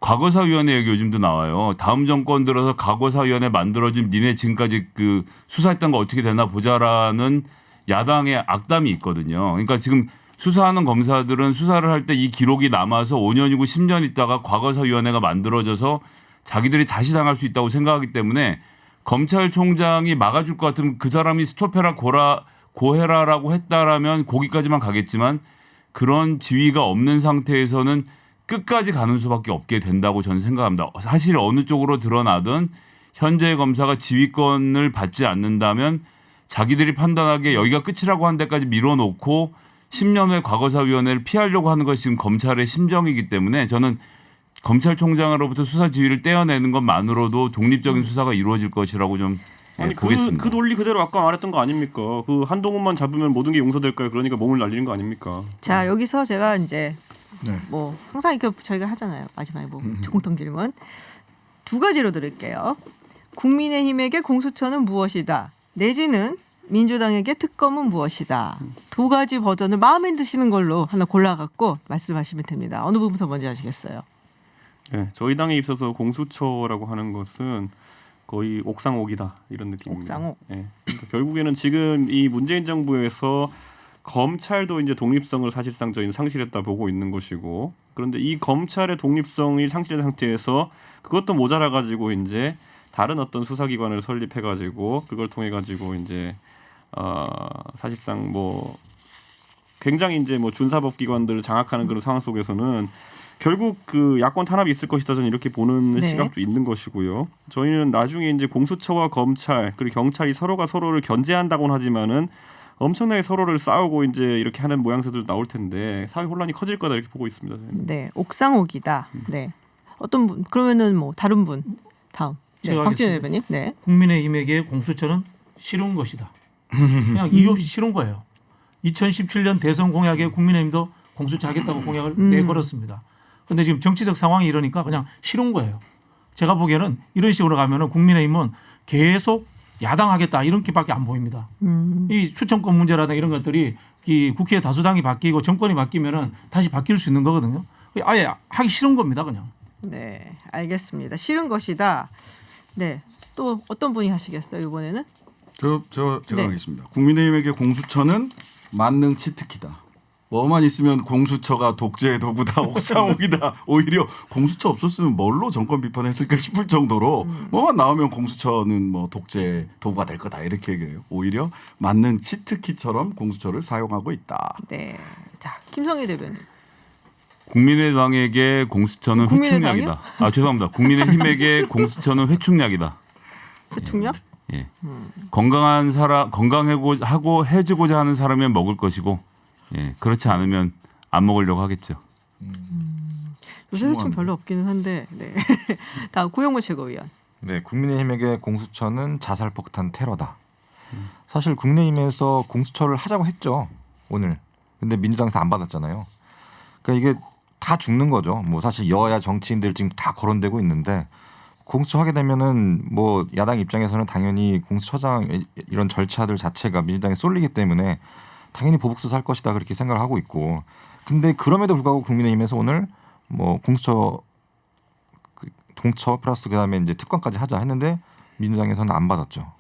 Speaker 4: 과거사위원회 얘기 요즘도 나와요. 다음 정권 들어서 과거사위원회 만들어진 니네 지금까지 그 수사했던 거 어떻게 되나 보자라는 야당의 악담이 있거든요. 그러니까 지금 수사하는 검사들은 수사를 할 때 이 기록이 남아서 5년이고 10년 있다가 과거사위원회가 만들어져서 자기들이 다시 당할 수 있다고 생각하기 때문에 검찰총장이 막아줄 것 같으면 그 사람이 스톱해라 고해라라고 했다라면 거기까지만 가겠지만 그런 지위가 없는 상태에서는 끝까지 가는 수밖에 없게 된다고 저는 생각합니다. 사실 어느 쪽으로 드러나든 현재 검사가 지휘권을 받지 않는다면 자기들이 판단하기에 여기가 끝이라고 한 데까지 밀어놓고 10년 후에 과거사위원회를 피하려고 하는 것이 지금 검찰의 심정이기 때문에 저는 검찰총장으로부터 수사 지휘를 떼어내는 것만으로도 독립적인 수사가 이루어질 것이라고 좀
Speaker 3: 아니
Speaker 4: 보겠습니다.
Speaker 3: 그 논리 그대로 아까 말했던 거 아닙니까? 그 한동훈만 잡으면 모든 게 용서될까요? 그러니까 몸을 날리는 거 아닙니까?
Speaker 1: 자 여기서 제가 이제
Speaker 6: 네.
Speaker 1: 뭐 항상 이렇게 저희가 하잖아요. 마지막에 뭐 공통 질문 두 가지로 드릴게요. 국민의힘에게 공수처는 무엇이다. 내지는 민주당에게 특검은 무엇이다. 두 가지 버전을 마음에 드시는 걸로 하나 골라갖고 말씀하시면 됩니다. 어느 부분부터 먼저 하시겠어요?
Speaker 3: 네, 저희 당에 있어서 공수처라고 하는 것은 거의 옥상옥이다 이런 느낌입니다.
Speaker 1: 옥상옥.
Speaker 3: 네, 그러니까 결국에는 지금 이 문재인 정부에서 검찰도 이제 독립성을 사실상 저희는 상실했다 보고 있는 것이고 그런데 이 검찰의 독립성이 상실된 상태에서 그것도 모자라 가지고 이제 다른 어떤 수사기관을 설립해 가지고 그걸 통해 가지고 이제 사실상 뭐 굉장히 이제 뭐 준사법기관들을 장악하는 그런 상황 속에서는 결국 그 야권 탄압이 있을 것이다 저는 이렇게 보는
Speaker 1: 네.
Speaker 3: 시각도 있는 것이고요. 저희는 나중에 이제 공수처와 검찰 그리고 경찰이 서로가 서로를 견제한다고는 하지만은 엄청나게 서로를 싸우고 이제 이렇게 하는 모양새도 나올 텐데 사회 혼란이 커질 거다 이렇게 보고 있습니다. 저는.
Speaker 1: 네, 옥상옥이다. 네, 어떤 분 그러면은 뭐 다른 분 다음. 네,
Speaker 5: 제가
Speaker 1: 박진우
Speaker 5: 하겠습니다.
Speaker 1: 대표님. 네.
Speaker 5: 국민의힘에게 공수처는 싫은 것이다. 그냥 이유 없이 싫은 거예요. 2017년 대선 공약에 국민의힘도 공수처 하겠다고 공약을 내걸었습니다. 그런데 지금 정치적 상황이 이러니까 그냥 싫은 거예요. 제가 보기에는 이런 식으로 가면은 국민의힘은 계속 야당하겠다 이렇게밖에 안 보입니다. 이 추천권 문제라든가 이런 것들이 이 국회 다수당이 바뀌고 정권이 바뀌면은 다시 바뀔 수 있는 거거든요. 아예 하기 싫은 겁니다, 그냥.
Speaker 1: 네, 알겠습니다. 싫은 것이다. 네, 또 어떤 분이 하시겠어요 이번에는?
Speaker 6: 제가
Speaker 1: 네.
Speaker 6: 하겠습니다. 국민의힘에게 공수처는 만능 치트키다. 뭐만 있으면 공수처가 독재의 도구다, 옥상옥이다. 오히려 공수처 없었으면 뭘로 정권 비판했을까 싶을 정도로 뭐만 나오면 공수처는 뭐 독재 도구가 될 거다 이렇게 얘기해요. 오히려 만능 치트키처럼 공수처를 사용하고 있다.
Speaker 1: 네, 자 김성희 대변인.
Speaker 4: 국민의당에게 공수처는
Speaker 1: 국민의당이요?
Speaker 4: 회충약이다. 죄송합니다. 국민의힘에게 공수처는 회충약이다.
Speaker 1: 부충력?
Speaker 4: 예. 건강한 사람 건강하고 해주고자 하는 사람이면 먹을 것이고 예. 그렇지 않으면 안 먹으려고 하겠죠.
Speaker 1: 요새 회충 별로 없기는 한데. 네. 다음 고영모 최고위원.
Speaker 2: 네, 국민의힘에게 공수처는 자살폭탄 테러다. 사실 국민의힘에서 공수처를 하자고 했죠 오늘. 근데 민주당에서 안 받았잖아요. 그러니까 이게 다 죽는 거죠. 뭐 사실 여야 정치인들 지금 다 거론되고 있는데 공수처 하게 되면은 뭐 야당 입장에서는 당연히 공수처장 이런 절차들 자체가 민주당에 쏠리기 때문에 당연히 보복 수사할 것이다 그렇게 생각을 하고 있고. 근데 그럼에도 불구하고 국민의힘에서 오늘 뭐 공수처 플러스 그다음에 이제 특검까지 하자 했는데 민주당에서는 안 받았죠.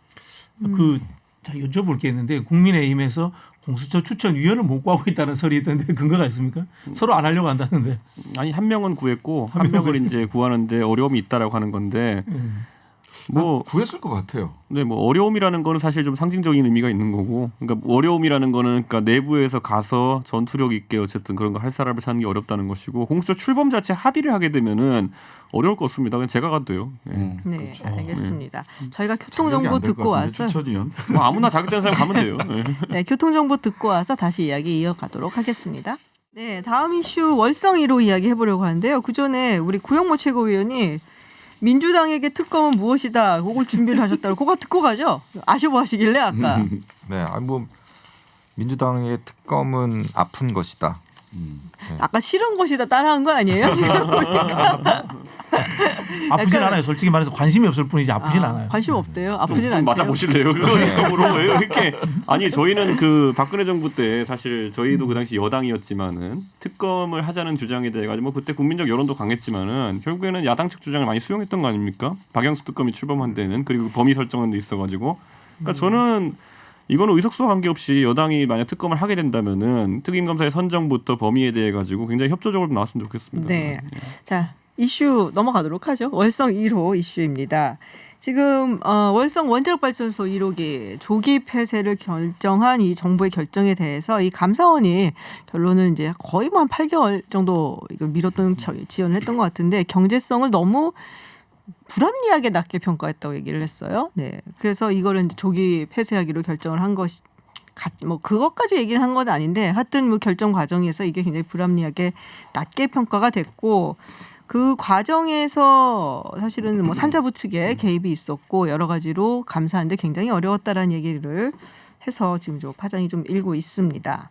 Speaker 5: 자 여쭤볼 게 있는데 국민의힘에서 공수처 추천위원을 못 구하고 있다는 설이 있던데 근거가 있습니까? 서로 안 하려고 한다는데.
Speaker 3: 아니 한 명은 구했고 한 명을 이제 구하는데 어려움이 있다라고 하는 건데 뭐
Speaker 6: 구했을 것 같아요.
Speaker 3: 네, 뭐 어려움이라는 거는 사실 좀 상징적인 의미가 있는 거고, 그러니까 어려움이라는 거는 그러니까 내부에서 가서 전투력 있게 어쨌든 그런 거 할 사람을 찾는 게 어렵다는 것이고, 공수처 출범 자체 합의를 하게 되면은 어려울 것 같습니다. 그냥 제가 가도요. 네.
Speaker 1: 네,
Speaker 6: 그렇죠.
Speaker 1: 알겠습니다. 저희가
Speaker 6: 자격이
Speaker 1: 교통정보
Speaker 6: 안될것
Speaker 1: 듣고
Speaker 6: 같은데,
Speaker 1: 와서
Speaker 6: 추천위원.
Speaker 3: 뭐 아무나 자격된 사람 가면 돼요. 네.
Speaker 1: 네, 교통정보 듣고 와서 다시 이야기 이어가도록 하겠습니다. 네, 다음 이슈 월성이로 이야기 해보려고 하는데요. 그 전에 우리 구영모 최고위원이 민주당에게 특검은 무엇이다. 그걸 준비를 하셨다고. 그거 듣고 가죠. 아쉬워하시길래 아까.
Speaker 2: 네, 아니 뭐 민주당의 특검은 아픈 것이다.
Speaker 1: 아까 싫은 것이다 따라한 거 아니에요? 지금 보니까.
Speaker 5: 아프진
Speaker 1: 약간-
Speaker 5: 않아요. 솔직히 말해서 관심이 없을 뿐이지 아프진 않아요.
Speaker 1: 관심 없대요. 아프진
Speaker 3: 좀
Speaker 1: 않대요.
Speaker 3: 맞아보실래요? 그거 이름으로 왜 이렇게 아니 저희는 그 박근혜 정부 때 사실 저희도 그 당시 여당이었지만은 특검을 하자는 주장에 대해 가지고 뭐 그때 국민적 여론도 강했지만은 결국에는 야당 측 주장을 많이 수용했던 거 아닙니까? 박영수 특검이 출범한 데는 그리고 범위 설정한 데 있어가지고 그러니까 저는 이거는 의석수와 관계없이 여당이 만약 특검을 하게 된다면은 특임검사의 선정부터 범위에 대해 가지고 굉장히 협조적으로 나왔으면 좋겠습니다.
Speaker 1: 네. 자, 이슈 넘어가도록 하죠. 월성 1호 이슈입니다. 지금 월성 원자력발전소 1호기 조기 폐쇄를 결정한 이 정부의 결정에 대해서 이 감사원이 결론은 이제 거의 뭐 한 8개월 정도 이걸 미뤘던 지연을 했던 것 같은데 경제성을 너무 불합리하게 낮게 평가했다고 얘기를 했어요. 네. 그래서 이거를 이제 조기 폐쇄하기로 결정을 한 것이 뭐 그것까지 얘기를 한 건 아닌데 하여튼 뭐 결정 과정에서 이게 굉장히 불합리하게 낮게 평가가 됐고 그 과정에서 사실은 뭐 산자부 측에 개입이 있었고 여러 가지로 감사하는데 굉장히 어려웠다라는 얘기를 해서 지금 좀 파장이 좀 일고 있습니다.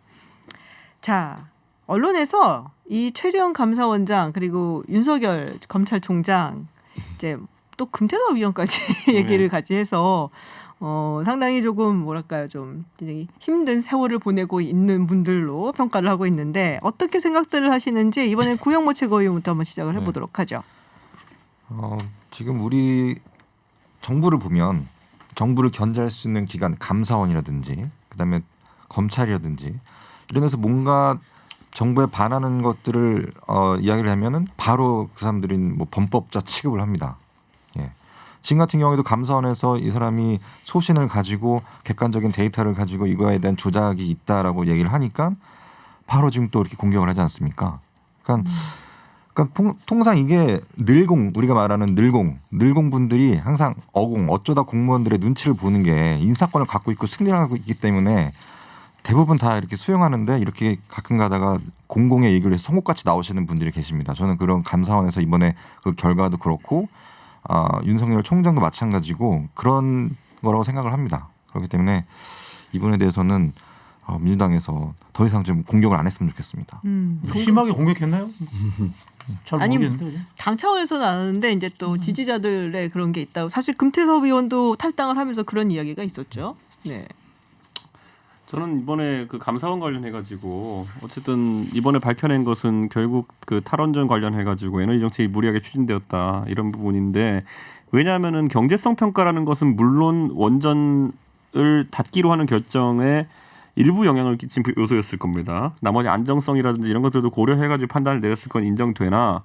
Speaker 1: 자, 언론에서 이 최재형 감사원장 그리고 윤석열 검찰총장 이제 또 금태섭 위원까지 얘기를 같이 해서 상당히 조금 뭐랄까요 좀 굉장히 힘든 세월을 보내고 있는 분들로 평가를 하고 있는데 어떻게 생각들을 하시는지 이번엔 구형모 최고위원부터 한번 시작을 해보도록 하죠.
Speaker 2: 지금 우리 정부를 보면 정부를 견제할 수 있는 기관 감사원이라든지 그다음에 검찰이라든지 이런 데서 뭔가 정부에 반하는 것들을 이야기를 하면은 바로 그 사람들인 뭐 범법자 취급을 합니다. 예. 지금 같은 경우에도 감사원에서 이 사람이 소신을 가지고 객관적인 데이터를 가지고 이거에 대한 조작이 있다라고 얘기를 하니까 바로 지금 또 이렇게 공격을 하지 않습니까? 그러니까 통상 이게 우리가 말하는 늘공 분들이 항상 어쩌다 공무원들의 눈치를 보는 게 인사권을 갖고 있고 승리를 하고 있기 때문에 대부분 다 이렇게 수용하는데 이렇게 가끔 가다가 공공의 얘기를 해서 성곡같이 나오시는 분들이 계십니다. 저는 그런 감사원에서 이번에 그 결과도 그렇고 윤석열 총장도 마찬가지고 그런 거라고 생각을 합니다. 그렇기 때문에 이분에 대해서는 민주당에서 더 이상 좀 공격을 안 했으면 좋겠습니다.
Speaker 5: 심하게 공격했나요? 잘
Speaker 1: 아니,
Speaker 5: 모르겠는데. 그죠?
Speaker 1: 당 차원에서는 아는데 이제 또 지지자들의 그런 게 있다고 사실 금태섭 의원도 탈당을 하면서 그런 이야기가 있었죠. 네.
Speaker 3: 저는 이번에 그 감사원 관련해 가지고 어쨌든 이번에 밝혀낸 것은 결국 그 탈원전 관련해 가지고 에너지 정책이 무리하게 추진되었다 이런 부분인데 왜냐하면은 경제성 평가라는 것은 물론 원전을 닫기로 하는 결정에 일부 영향을 끼친 요소였을 겁니다. 나머지 안정성이라든지 이런 것들도 고려해 가지고 판단을 내렸을 건 인정되나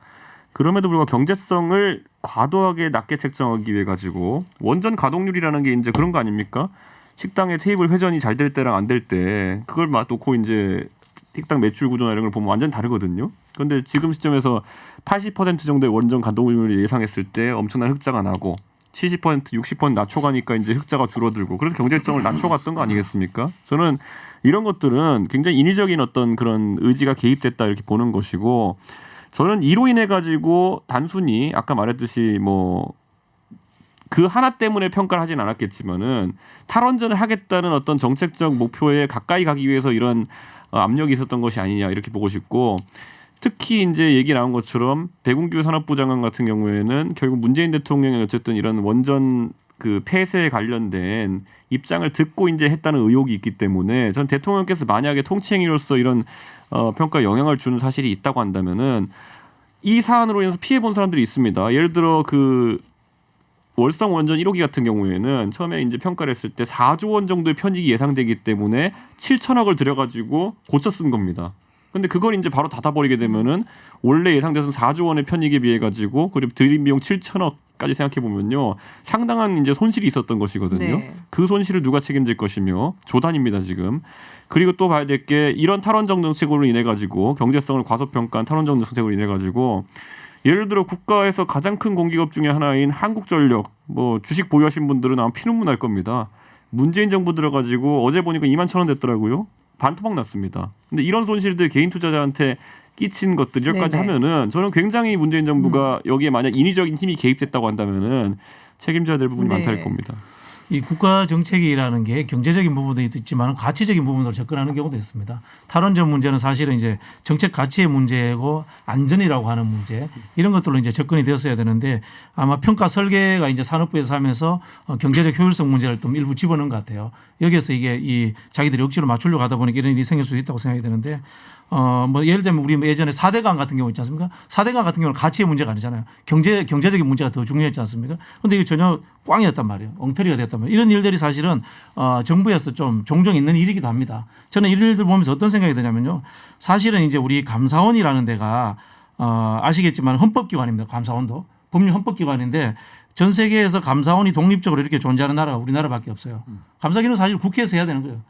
Speaker 3: 그럼에도 불구하고 경제성을 과도하게 낮게 책정하기 위해 가지고 원전 가동률이라는 게 이제 그런 거 아닙니까? 식당의 테이블 회전이 잘 될 때랑 안 될 때 그걸 놓고 이제 식당 매출 구조나 이런 걸 보면 완전 다르거든요. 그런데 지금 시점에서 80% 정도의 원전 가동률을 예상했을 때 엄청난 흑자가 나고 70%, 60% 낮춰가니까 이제 흑자가 줄어들고 그래서 경제성을 낮춰갔던 거 아니겠습니까? 저는 이런 것들은 굉장히 인위적인 어떤 그런 의지가 개입됐다 이렇게 보는 것이고 저는 이로 인해 가지고 단순히 아까 말했듯이 뭐 그 하나 때문에 평가를 하진 않았겠지만은 탈원전을 하겠다는 어떤 정책적 목표에 가까이 가기 위해서 이런 압력이 있었던 것이 아니냐 이렇게 보고 싶고 특히 이제 얘기 나온 것처럼 배궁규 산업부 장관 같은 경우에는 결국 문재인 대통령이 어쨌든 이런 원전 그 폐쇄에 관련된 입장을 듣고 이제 했다는 의혹이 있기 때문에 전 대통령께서 만약에 통치행위로서 이런 평가에 영향을 주는 사실이 있다고 한다면은 이 사안으로 인해서 피해 본 사람들이 있습니다. 예를 들어 그 월성 원전 1호기 같은 경우에는 처음에 이제 평가를 했을 때 4조 원 정도의 편익이 예상되기 때문에 7천억을 들여가지고 고쳐 쓴 겁니다. 근데 그걸 이제 바로 닫아버리게 되면은 원래 예상돼서는 4조 원의 편익에 비해 가지고 그리고 들인 비용 7천억까지 생각해 보면요 상당한 이제 손실이 있었던 것이거든요.
Speaker 1: 네.
Speaker 3: 그 손실을 누가 책임질 것이며 조단입니다 지금. 그리고 또 봐야 될 게 이런 탈원전 정책으로 인해 가지고 경제성을 과소평가한 탈원전 정책으로 인해 가지고. 예를 들어 국가에서 가장 큰 공기업 중에 하나인 한국전력 뭐 주식 보유하신 분들은 아마 피눈물 날 겁니다. 문재인 정부 들어가지고 어제 보니까 21,000원 됐더라고요. 반토막 났습니다. 근데 이런 손실들 개인 투자자한테 끼친 것들 여기까지
Speaker 1: 네네.
Speaker 3: 하면은 저는 굉장히 문재인 정부가 여기에 만약 인위적인 힘이 개입됐다고 한다면은 책임져야 될 부분이
Speaker 1: 네.
Speaker 3: 많다는 겁니다.
Speaker 5: 이 국가 정책이라는 게 경제적인 부분도 있지만 가치적인 부분으로 접근하는 경우도 있습니다. 탈원전 문제는 사실은 이제 정책 가치의 문제고 안전이라고 하는 문제 이런 것들로 이제 접근이 되었어야 되는데 아마 평가 설계가 이제 산업부에서 하면서 경제적 효율성 문제를 좀 일부 집어넣은 것 같아요. 여기에서 이게 이 자기들이 억지로 맞추려고 하다 보니까 이런 일이 생길 수 있다고 생각이 되는데 뭐 예를 들면 우리 예전에 4대강 같은 경우 있지 않습니까? 4대강 같은 경우는 가치의 문제가 아니잖아요. 경제적인 문제가 더 중요했지 않습니까? 그런데 이게 전혀 꽝이었단 말이에요. 엉터리가 됐단 말이에요. 이런 일들이 사실은 정부에서 좀 종종 있는 일이기도 합니다. 저는 이런 일들 보면서 어떤 생각이 드냐면요. 사실은 이제 우리 감사원이라는 데가 아시겠지만 헌법기관입니다. 감사원도. 법률 헌법기관인데 전 세계에서 감사원이 독립적으로 이렇게 존재하는 나라가 우리나라밖에 없어요. 감사기는 사실 국회에서 해야 되는 거예요.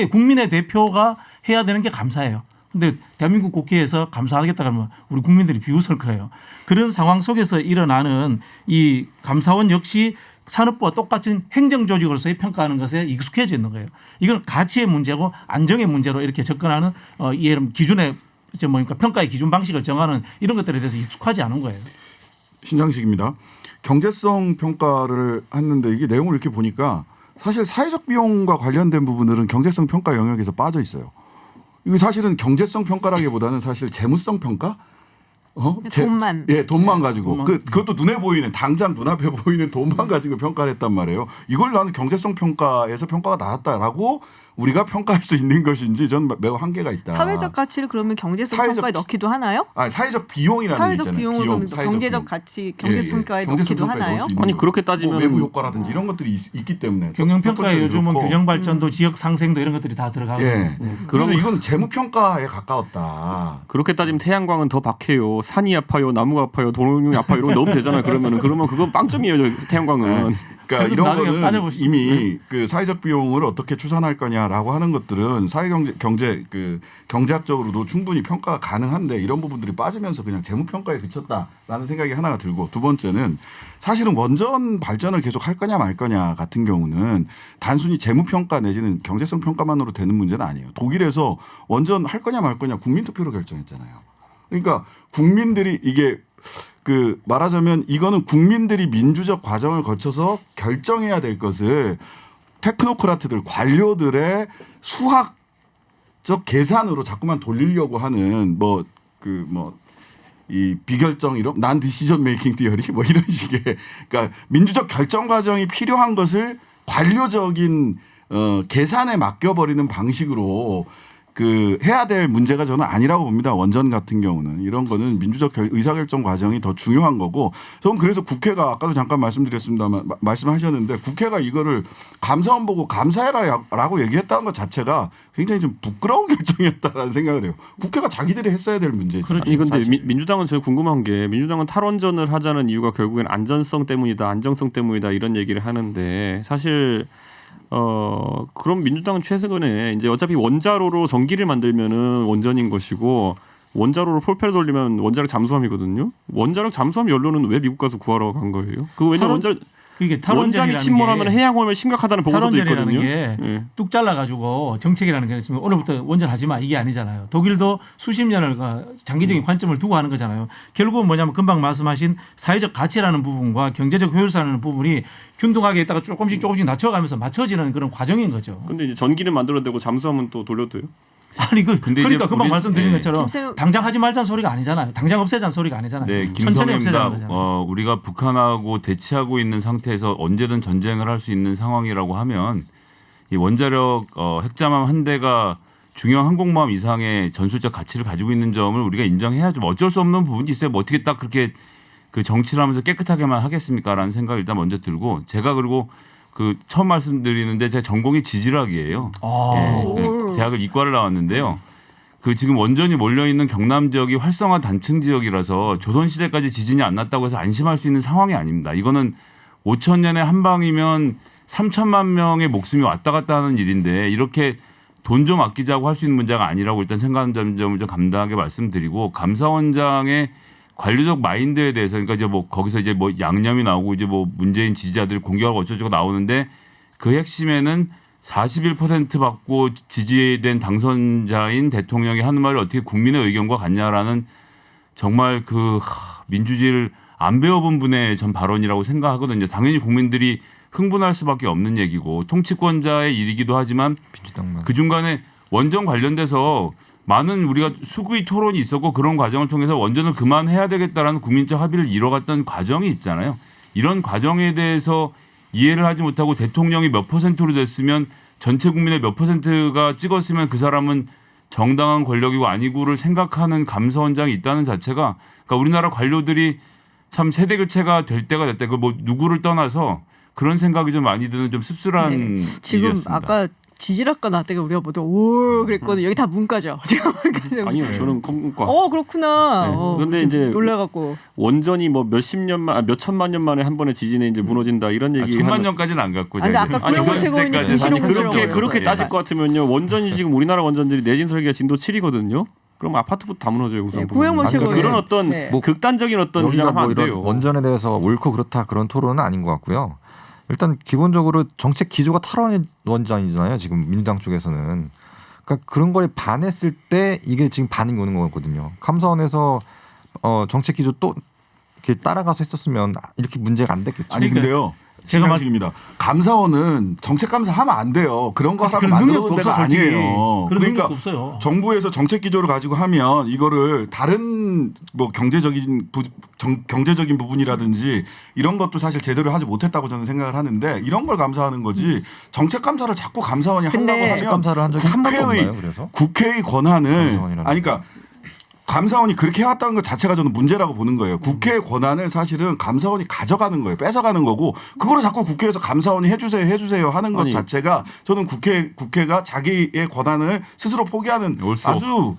Speaker 5: 국민의 대표가 해야 되는 게 감사예요. 근데 대한민국 국회에서 감사하겠다 그러면 우리 국민들이 비웃을 거예요. 그런 상황 속에서 일어나는 이 감사원 역시 산업부와 똑같은 행정조직으로서의 평가하는 것에 익숙해져 있는 거예요. 이건 가치의 문제고 안정의 문제로 이렇게 접근하는 기준의 뭡니까 평가의 기준 방식을 정하는 이런 것들에 대해서 익숙하지 않은 거예요.
Speaker 6: 신장식입니다. 경제성 평가를 했는데 이게 내용을 이렇게 보니까 사실 사회적 비용과 관련된 부분들은 경제성 평가 영역에서 빠져 있어요. 이거 사실은 경제성 평가라기보다는 사실 재무성 평가?
Speaker 1: 돈만.
Speaker 6: 돈만 가지고.
Speaker 5: 돈만.
Speaker 6: 그것도 눈에 보이는 당장 눈앞에 보이는 돈만 가지고 평가를 했단 말이에요. 이걸 나는 경제성 평가에서 평가가 나왔다라고 우리가 평가할 수 있는 것인지 저는 매우 한계가 있다.
Speaker 1: 사회적 가치를 그러면 경제성 평가에 넣기도 하나요?
Speaker 6: 아니, 사회적 비용이라는
Speaker 1: 사회적
Speaker 6: 게 있잖아요.
Speaker 1: 비용을 그러면
Speaker 6: 사회적
Speaker 1: 경제적
Speaker 6: 비용.
Speaker 1: 가치 경제성 평가에
Speaker 6: 경제성
Speaker 1: 넣기도
Speaker 6: 평가에
Speaker 1: 하나요?
Speaker 6: 넣을 수 있는
Speaker 3: 아니,
Speaker 6: 거.
Speaker 3: 그렇게 따지면
Speaker 6: 외부 효과라든지 이런 것들이 있기 때문에
Speaker 5: 경영평가에 요즘은
Speaker 6: 그렇고.
Speaker 5: 균형 발전도 지역 상생도 이런 것들이 다 들어가고
Speaker 6: 그래서 이건 재무 평가에 가까웠다.
Speaker 3: 그렇게 따지면 태양광은 더 박해요. 산이 아파요, 나무가 아파요, 도롱뇽이 아파요 이런 거 넣으면 되잖아요. 그러면 그건 빵점이에요. 태양광은.
Speaker 6: 그러니까
Speaker 5: 그래도
Speaker 6: 이런
Speaker 5: 나중에
Speaker 6: 거는
Speaker 5: 따져보시죠.
Speaker 6: 이미 그 사회적 비용을 어떻게 추산할 거냐라고 하는 것들은 경제학적으로도 충분히 평가가 가능한데 이런 부분들이 빠지면서 그냥 재무 평가에 그쳤다라는 생각이 하나가 들고 두 번째는 사실은 원전 발전을 계속 할 거냐 말 거냐 같은 경우는 단순히 재무 평가 내지는 경제성 평가만으로 되는 문제는 아니에요. 독일에서 원전 할 거냐 말 거냐 국민 투표로 결정했잖아요. 그러니까 국민들이 이게 말하자면 이거는 국민들이 민주적 과정을 거쳐서 결정해야 될 것을 테크노크라트들 관료들의 수학적 계산으로 자꾸만 돌리려고 하는 이 비결정 이론, 난 디시전 메이킹 티어리 뭐 이런 식의 그러니까 민주적 결정 과정이 필요한 것을 관료적인 계산에 맡겨버리는 방식으로 해야 될 문제가 저는 아니라고 봅니다. 원전 같은 경우는 이런 거는 민주적 의사결정 과정이 더 중요한 거고 저는 그래서 국회가 아까도 잠깐 말씀드렸습니다만 말씀하셨는데 국회가 이거를 감사원 보고 감사해라라고 얘기했다는 것 자체가 굉장히 좀 부끄러운 결정이었다라는 생각을 해요. 국회가 자기들이 했어야 될 문제죠.
Speaker 3: 그렇죠. 아니 근데 민주당은 제가 궁금한 게 민주당은 탈원전을 하자는 이유가 결국엔 안전성 때문이다, 안정성 때문이다 이런 얘기를 하는데 사실 그럼 민주당은 최근에 이제 어차피 원자로로 전기를 만들면은 원전인 것이고 원자로로 프로펠러 돌리면 원자력 잠수함이거든요. 원자력 잠수함 연료는 왜 미국 가서 구하러 간 거예요? 왜
Speaker 5: 그게
Speaker 3: 원전이 침몰하면 해양 오염에 심각하다는 보고서도
Speaker 5: 탈원전이라는
Speaker 3: 있거든요.
Speaker 5: 게 뚝 잘라가지고 정책이라는 게 있으면 오늘부터 원전하지 마 이게 아니잖아요. 독일도 수십 년을 장기적인 관점을 두고 하는 거잖아요. 결국은 뭐냐면 금방 말씀하신 사회적 가치라는 부분과 경제적 효율성이라는 부분이 균등하게 있다가 조금씩 낮춰가면서 맞춰지는 그런 과정인 거죠.
Speaker 3: 근데 이제 전기는 만들어내고 잠수함은 또 돌려도 돼요?
Speaker 5: 아니 그러니까 금방 말씀드린 것처럼
Speaker 1: 김세우-
Speaker 5: 당장 하지 말자는 소리가 아니잖아요. 당장 없애자는 소리가 아니잖아요.
Speaker 4: 네,
Speaker 5: 천천히 없애자는
Speaker 4: 김성입니다.
Speaker 5: 거잖아요.
Speaker 4: 우리가 북한하고 대치하고 있는 상태에서 언제든 전쟁을 할 수 있는 상황이라고 하면 이 원자력 핵잠함 한 대가 중형 항공모함 이상의 전술적 가치를 가지고 있는 점을 우리가 인정해야죠. 어쩔 수 없는 부분이 있어요. 뭐 어떻게 딱 그렇게 정치를 하면서 깨끗하게만 하겠습니까라는 생각이 일단 먼저 들고 제가 그리고 처음 말씀드리는데 제 전공이 지질학이에요. 대학을 이과를 나왔는데요. 지금 원전이 몰려 있는 경남 지역이 활성화 단층 지역이라서 조선 시대까지 지진이 안 났다고 해서 안심할 수 있는 상황이 아닙니다. 이거는 5,000년에 한 방이면 3천만 명의 목숨이 왔다 갔다 하는 일인데 이렇게 돈 좀 아끼자고 할 수 있는 문제가 아니라고 일단 생각하는 점을 좀 감당하게 말씀드리고 감사원장의 관료적 마인드에 대해서 그러니까 이제 거기서 이제 양념이 나오고 이제 문재인 지지자들 공격하고 어쩌고 나오는데 그 핵심에는 41% 받고 지지된 당선자인 대통령이 하는 말이 어떻게 국민의 의견과 같냐라는 정말 민주주의를 안 배워본 분의 전 발언이라고 생각하거든요. 당연히 국민들이 흥분할 수밖에 없는 얘기고 통치권자의 일이기도 하지만
Speaker 2: 민주당만.
Speaker 4: 그 중간에 원전 관련돼서 많은 우리가 수구의 토론이 있었고 그런 과정을 통해서 원전을 그만해야 되겠다라는 국민적 합의를 이뤄갔던 과정이 있잖아요. 이런 과정에 대해서 이해를 하지 못하고 대통령이 몇 %로 됐으면 전체 국민의 몇 %가 찍었으면 그 사람은 정당한 권력이고 아니고를 생각하는 감사원장이 있다는 자체가 그러니까 우리나라 관료들이 참 세대 교체가 될 때가 됐다. 그 뭐 누구를 떠나서 그런 생각이 좀 많이 드는 좀 씁쓸한
Speaker 1: 지금
Speaker 4: 일이었습니다.
Speaker 1: 아까 지질학과 나왔다가 우리가 모두 오 그랬거든요. 여기 다 문과죠.
Speaker 3: 아니요, 저는 컴과.
Speaker 1: 그렇구나.
Speaker 3: 네. 근데 이제
Speaker 1: 놀라갖고
Speaker 3: 원전이 뭐 몇 천만 년 만에 한 번에 지진에 이제 무너진다 이런 얘기.
Speaker 4: 천만 년까지는 안 갖고.
Speaker 1: 근데 아까 구영호 최고위원님
Speaker 3: 아니
Speaker 1: 그런
Speaker 3: 그렇게
Speaker 1: 것처럼.
Speaker 3: 따질 것 같으면요. 원전이 지금 우리나라 원전들이 내진 설계가 진도 7이거든요. 그럼 아파트부터 다 무너져요. 우선.
Speaker 1: 구영호 최고위원.
Speaker 3: 그런 어떤
Speaker 1: 네.
Speaker 2: 뭐
Speaker 3: 극단적인 어떤
Speaker 2: 여기가
Speaker 3: 주장하면
Speaker 2: 뭐
Speaker 3: 안
Speaker 2: 이런
Speaker 3: 돼요.
Speaker 2: 원전에 대해서 옳고 그렇다 그런 토론은 아닌 것 같고요. 일단 기본적으로 정책 기조가 탈원전 원전이잖아요. 지금 민주당 쪽에서는. 그러니까 그런 거에 반했을 때 이게 지금 반응이 오는 거거든요. 감사원에서 정책 기조 또 이렇게 따라가서 했었으면 이렇게 문제가 안 됐겠죠.
Speaker 6: 아니 근데요.
Speaker 5: 제가
Speaker 6: 제가 감사원은 정책 감사하면 안 돼요. 그런 거 하라고
Speaker 5: 그런
Speaker 6: 만들어
Speaker 5: 능력도
Speaker 6: 놓은 데가
Speaker 5: 없어, 솔직히.
Speaker 6: 아니에요.
Speaker 5: 그런
Speaker 6: 그러니까
Speaker 5: 능력도 없어요.
Speaker 6: 정부에서 정책 기조를 가지고 하면 이거를 다른 뭐 경제적인 부분이라든지 이런 것도 사실 제대로 하지 못했다고 저는 생각을 하는데 이런 걸 감사하는 거지 정책 감사를 자꾸 감사원이 한다고
Speaker 1: 근데
Speaker 2: 정책
Speaker 6: 하면
Speaker 2: 감사를 한 적이 한 번도 없나요? 그래서
Speaker 6: 국회의 권한을
Speaker 2: 감사원이라는
Speaker 6: 아니 그러니까 감사원이 그렇게 해왔다는 것 자체가 저는 문제라고 보는 거예요. 국회의 권한을 사실은 감사원이 가져가는 거예요. 뺏어가는 거고 그거를 자꾸 국회에서 감사원이 해주세요 하는 것
Speaker 3: 아니.
Speaker 6: 자체가 저는 국회가 자기의 권한을 스스로 포기하는
Speaker 4: 옳소.
Speaker 6: 아주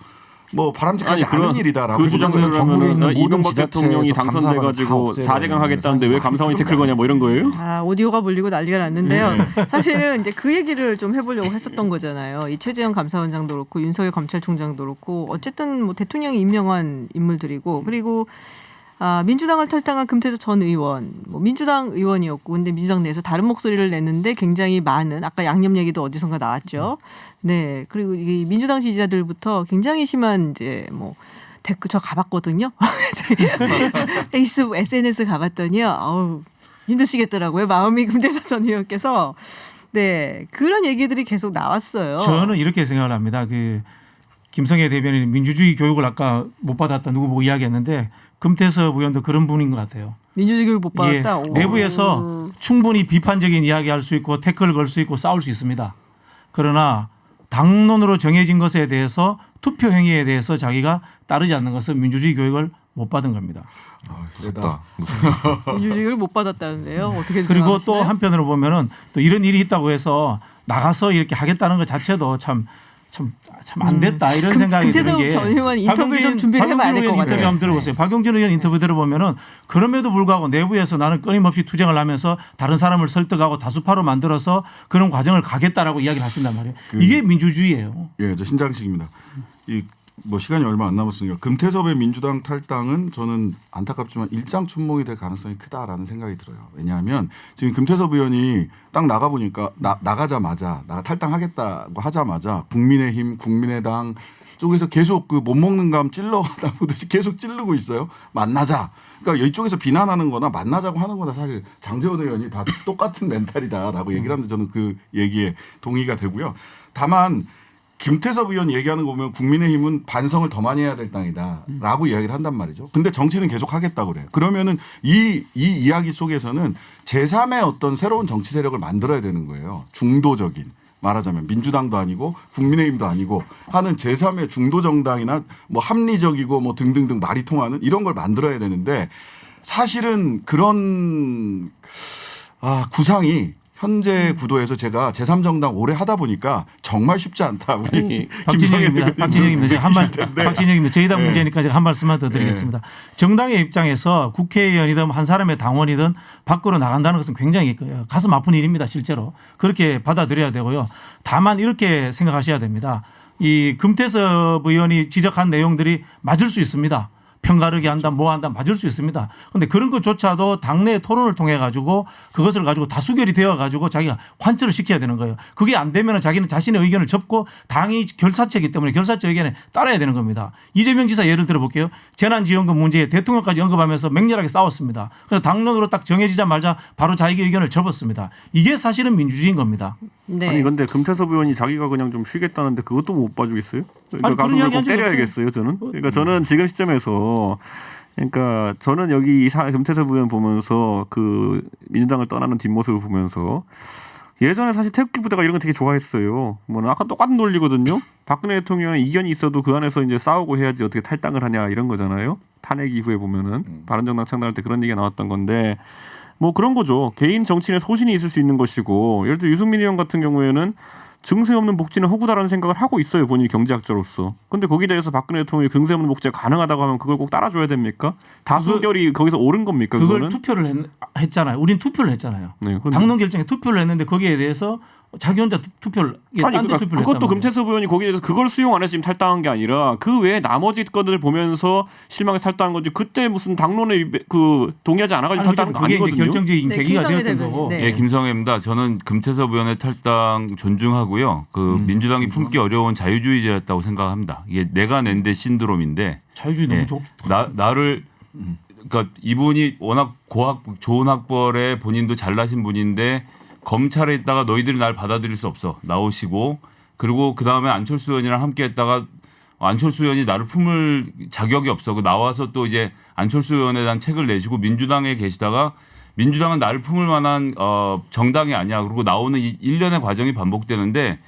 Speaker 6: 뭐 바람직하지 않은 일이다라고
Speaker 3: 그 주장대로
Speaker 2: 정부에 있는
Speaker 3: 하면
Speaker 2: 모든
Speaker 3: 이명박
Speaker 2: 지자체에서
Speaker 3: 대통령이
Speaker 2: 감사관을 다
Speaker 3: 당선돼가지고
Speaker 2: 없애야
Speaker 3: 4대강
Speaker 2: 되는
Speaker 3: 하겠다는데 왜
Speaker 2: 거예요.
Speaker 3: 감사원이
Speaker 2: 그런
Speaker 3: 태클 거냐 뭐 이런 거예요?
Speaker 1: 오디오가 몰리고 난리가 났는데요. 사실은 이제 그 얘기를 좀 해보려고 했었던 거잖아요. 이 최재형 감사원장도 그렇고 윤석열 검찰총장도 그렇고 어쨌든 뭐 대통령이 임명한 인물들이고 그리고 민주당을 탈당한 금태섭 전 의원, 뭐 민주당 의원이었고, 근데 민주당 내에서 다른 목소리를 냈는데 굉장히 많은 아까 양념 얘기도 어디선가 나왔죠. 네, 그리고 이 민주당 지지자들부터 굉장히 심한 이제 뭐 댓글 저 가봤거든요. 페이스북, SNS 가봤더니요, 어우 힘드시겠더라고요. 마음이 금태섭 전 의원께서 네 그런 얘기들이 계속 나왔어요.
Speaker 5: 저는 이렇게 생각을 합니다. 그 김성애 대변인 민주주의 교육을 아까 못 받았다 누구 보고 이야기했는데 금태섭 의원도 그런 분인 것 같아요.
Speaker 1: 민주주의 교육 못 받았다.
Speaker 5: 예, 내부에서 충분히 비판적인 이야기할 수 있고 태클을 걸 수 있고 싸울 수 있습니다. 그러나 당론으로 정해진 것에 대해서 투표 행위에 대해서 자기가 따르지 않는 것은 민주주의 교육을 못 받은 겁니다.
Speaker 2: 무섭다.
Speaker 1: 민주주의 교육 못 받았다는데요. 어떻게
Speaker 5: 그리고 또
Speaker 1: 생각하시나요?
Speaker 5: 한편으로 보면은 또 이런 일이 있다고 해서 나가서 이렇게 하겠다는 것 자체도 참 안 됐다 이런 생각이 드는
Speaker 1: 금태섭
Speaker 5: 게
Speaker 1: 전 의원 인터뷰를 좀 준비를 해봐야 될 것
Speaker 5: 인터뷰
Speaker 1: 같아요.
Speaker 5: 한번 들어보세요. 박용진 의원 인터뷰 들어보면은 그럼에도 불구하고 내부에서 나는 끊임없이 투쟁을 하면서 다른 사람을 설득하고 다수파로 만들어서 그런 과정을 가겠다라고 이야기를 하신단 말이에요. 이게 민주주의예요.
Speaker 6: 예, 저 신장식입니다. 이 뭐 시간이 얼마 안 남았으니까 금태섭의 민주당 탈당은 저는 안타깝지만 일장춘몽이 될 가능성이 크다라는 생각이 들어요. 왜냐하면 지금 금태섭 의원이 딱 나가 보니까 나가자마자 탈당하겠다고 하자마자 국민의힘, 국민의당 쪽에서 계속 그 못 먹는 감 찔러나보듯이 계속 찌르고 있어요. 만나자. 그러니까 이쪽에서 비난하는 거나 만나자고 하는 거나 사실 장제원 의원이 다 똑같은 멘탈이다라고 얘기를 하는데 저는 그 얘기에 동의가 되고요. 다만 김태섭 의원 얘기하는 거 보면 국민의힘은 반성을 더 많이 해야 될 땅이다라고 이야기를 한단 말이죠. 근데 정치는 계속 하겠다고 그래요. 그러면은 이 이야기 속에서는 제3의 어떤 새로운 정치 세력을 만들어야 되는 거예요. 중도적인. 말하자면 민주당도 아니고 국민의힘도 아니고 하는 제3의 중도 정당이나 뭐 합리적이고 뭐 등등등 말이 통하는 이런 걸 만들어야 되는데 사실은 그런 구상이 현재 구도에서 제가 제3정당 오래 하다 보니까 정말 쉽지 않다. 우리
Speaker 5: 박진영입니다. 박진영입니다. 저희 당
Speaker 6: 네.
Speaker 5: 문제니까 제가 한 말씀만 더 드리겠습니다. 정당의 입장에서 국회의원이든 한 사람의 당원이든 밖으로 나간다는 것은 굉장히 가슴 아픈 일입니다. 실제로. 그렇게 받아들여야 되고요. 다만 이렇게 생각하셔야 됩니다. 이 금태섭 의원이 지적한 내용들이 맞을 수 있습니다. 편가르기 한다 뭐 한다 맞을 수 있습니다. 그런데 그런 것조차도 당내 토론을 통해 가지고 그것을 가지고 다수결이 되어 가지고 자기가 관철을 시켜야 되는 거예요. 그게 안 되면 자기는 자신의 의견을 접고 당이 결사체이기 때문에 결사체 의견에 따라야 되는 겁니다. 이재명 지사 예를 들어볼게요. 재난지원금 문제에 대통령까지 언급하면서 맹렬하게 싸웠습니다. 그래서 당론으로 딱 정해지자마자 바로 자기 의견을 접었습니다. 이게 사실은 민주주의인 겁니다.
Speaker 1: 네.
Speaker 3: 아니 근데 금태섭 의원이 자기가 그냥 좀 쉬겠다는데 그것도 못 봐주겠어요? 그러니까
Speaker 5: 아니, 그런
Speaker 3: 가서
Speaker 5: 이야기
Speaker 3: 꼭
Speaker 5: 한 적이
Speaker 3: 때려야겠어요 저는. 그러니까 저는 지금 시점에서 그러니까 저는 여기 금태섭 의원 보면서 그 민주당을 떠나는 뒷모습을 보면서 예전에 사실 태극기 부대가 이런 거 되게 좋아했어요. 뭐는 아까 똑같은 논리거든요. 박근혜 대통령은 이견이 있어도 그 안에서 이제 싸우고 해야지 어떻게 탈당을 하냐 이런 거잖아요. 탄핵 이후에 보면은 바른정당 창당할 때 그런 얘기가 나왔던 건데 뭐 그런 거죠. 개인 정치인의 소신이 있을 수 있는 것이고 예를 들어 유승민 의원 같은 경우에는 증세 없는 복지는 허구다라는 생각을 하고 있어요. 본인이 경제학자로서. 근데 거기에 대해서 박근혜 대통령이 증세 없는 복지가 가능하다고 하면 그걸 꼭 따라줘야 됩니까? 다수결이 거기서 옳은 겁니까?
Speaker 5: 그걸
Speaker 3: 그거는?
Speaker 5: 투표를 했잖아요. 우린 투표를 했잖아요.
Speaker 3: 네,
Speaker 5: 당론 결정에 투표를 했는데 거기에 대해서 자기 혼자 투표를
Speaker 3: 아니
Speaker 5: 딴데
Speaker 3: 그러니까
Speaker 5: 투표를
Speaker 3: 그것도
Speaker 5: 했단 말이에요.
Speaker 3: 금태섭 의원이 거기에 대해서 그걸 수용 안 해서 지금 탈당한 게 아니라 그 외에 나머지 것들을 보면서 실망해서 탈당한 거지 그때 무슨 당론에 그 동의하지 않아가지고
Speaker 5: 아니,
Speaker 3: 탈당한 거
Speaker 5: 그게 이제
Speaker 3: 아니거든요.
Speaker 5: 결정적인
Speaker 1: 네,
Speaker 5: 계기가
Speaker 1: 김성애
Speaker 5: 되었던
Speaker 1: 대변인.
Speaker 5: 거고.
Speaker 1: 네.
Speaker 4: 예, 김성애입니다. 저는 금태섭 의원의 탈당 존중하고요. 그 민주당이 품기 어려운 자유주의자였다고 생각합니다. 이게 내가 낸 데 신드롬인데
Speaker 5: 자유주의
Speaker 4: 예,
Speaker 5: 너무
Speaker 4: 나를 그러니까 이분이 워낙 좋은 학벌에 본인도 잘나신 분인데 검찰에 있다가 너희들이 날 받아들일 수 없어 나오시고 그리고 그 다음에 안철수 의원이랑 함께했다가 안철수 의원이 나를 품을 자격이 없어. 그 나와서 또 이제 안철수 의원에 대한 책을 내시고 민주당에 계시다가 민주당은 나를 품을 만한 정당이 아니야. 그리고 나오는 이 일련의 과정이 반복되는데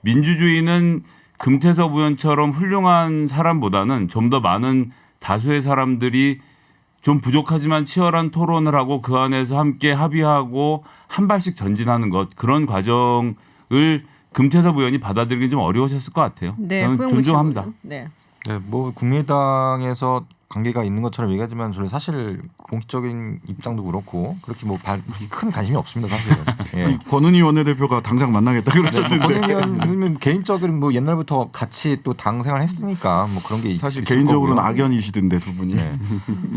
Speaker 4: 민주주의는 금태섭 의원처럼 훌륭한 사람보다는 좀 더 많은 다수의 사람들이 좀 부족하지만 치열한 토론을 하고 그 안에서 함께 합의하고 한 발씩 전진하는 것 그런 과정을 금태섭 의원이 받아들이기 좀 어려우셨을 것 같아요.
Speaker 1: 네,
Speaker 4: 저는
Speaker 1: 후영무
Speaker 4: 존중합니다.
Speaker 1: 씨는. 네.
Speaker 2: 네, 뭐 국민의당에서 관계가 있는 것처럼 얘기하지만 저는 사실 공식적인 입장도 그렇고 그렇게 뭐 그렇게 큰 관심이 없습니다 사실은. 예.
Speaker 6: 권은희 원내대표가 당장 만나겠다 그러셨는데
Speaker 2: 권은희 의원은 개인적인 뭐 옛날부터 같이 또 당 생활했으니까 뭐 그런 게
Speaker 6: 사실
Speaker 2: 있을
Speaker 6: 개인적으로는
Speaker 2: 거고요.
Speaker 6: 악연이시던데 두 분이.
Speaker 2: 네.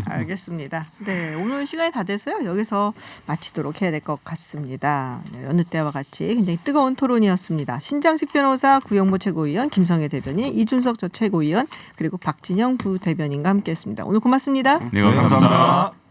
Speaker 1: 알겠습니다. 네, 오늘 시간이 다 돼서요. 여기서 마치도록 해야 될 것 같습니다. 네, 여느 때와 같이 굉장히 뜨거운 토론이었습니다. 신장식 변호사, 구영모 최고위원, 김성애 대변인, 이준석 전 최고위원 그리고 박진영 부대변인과 함께했습니다. 오늘 고맙습니다.
Speaker 4: 네, 감사합니다.
Speaker 6: 감사합니다.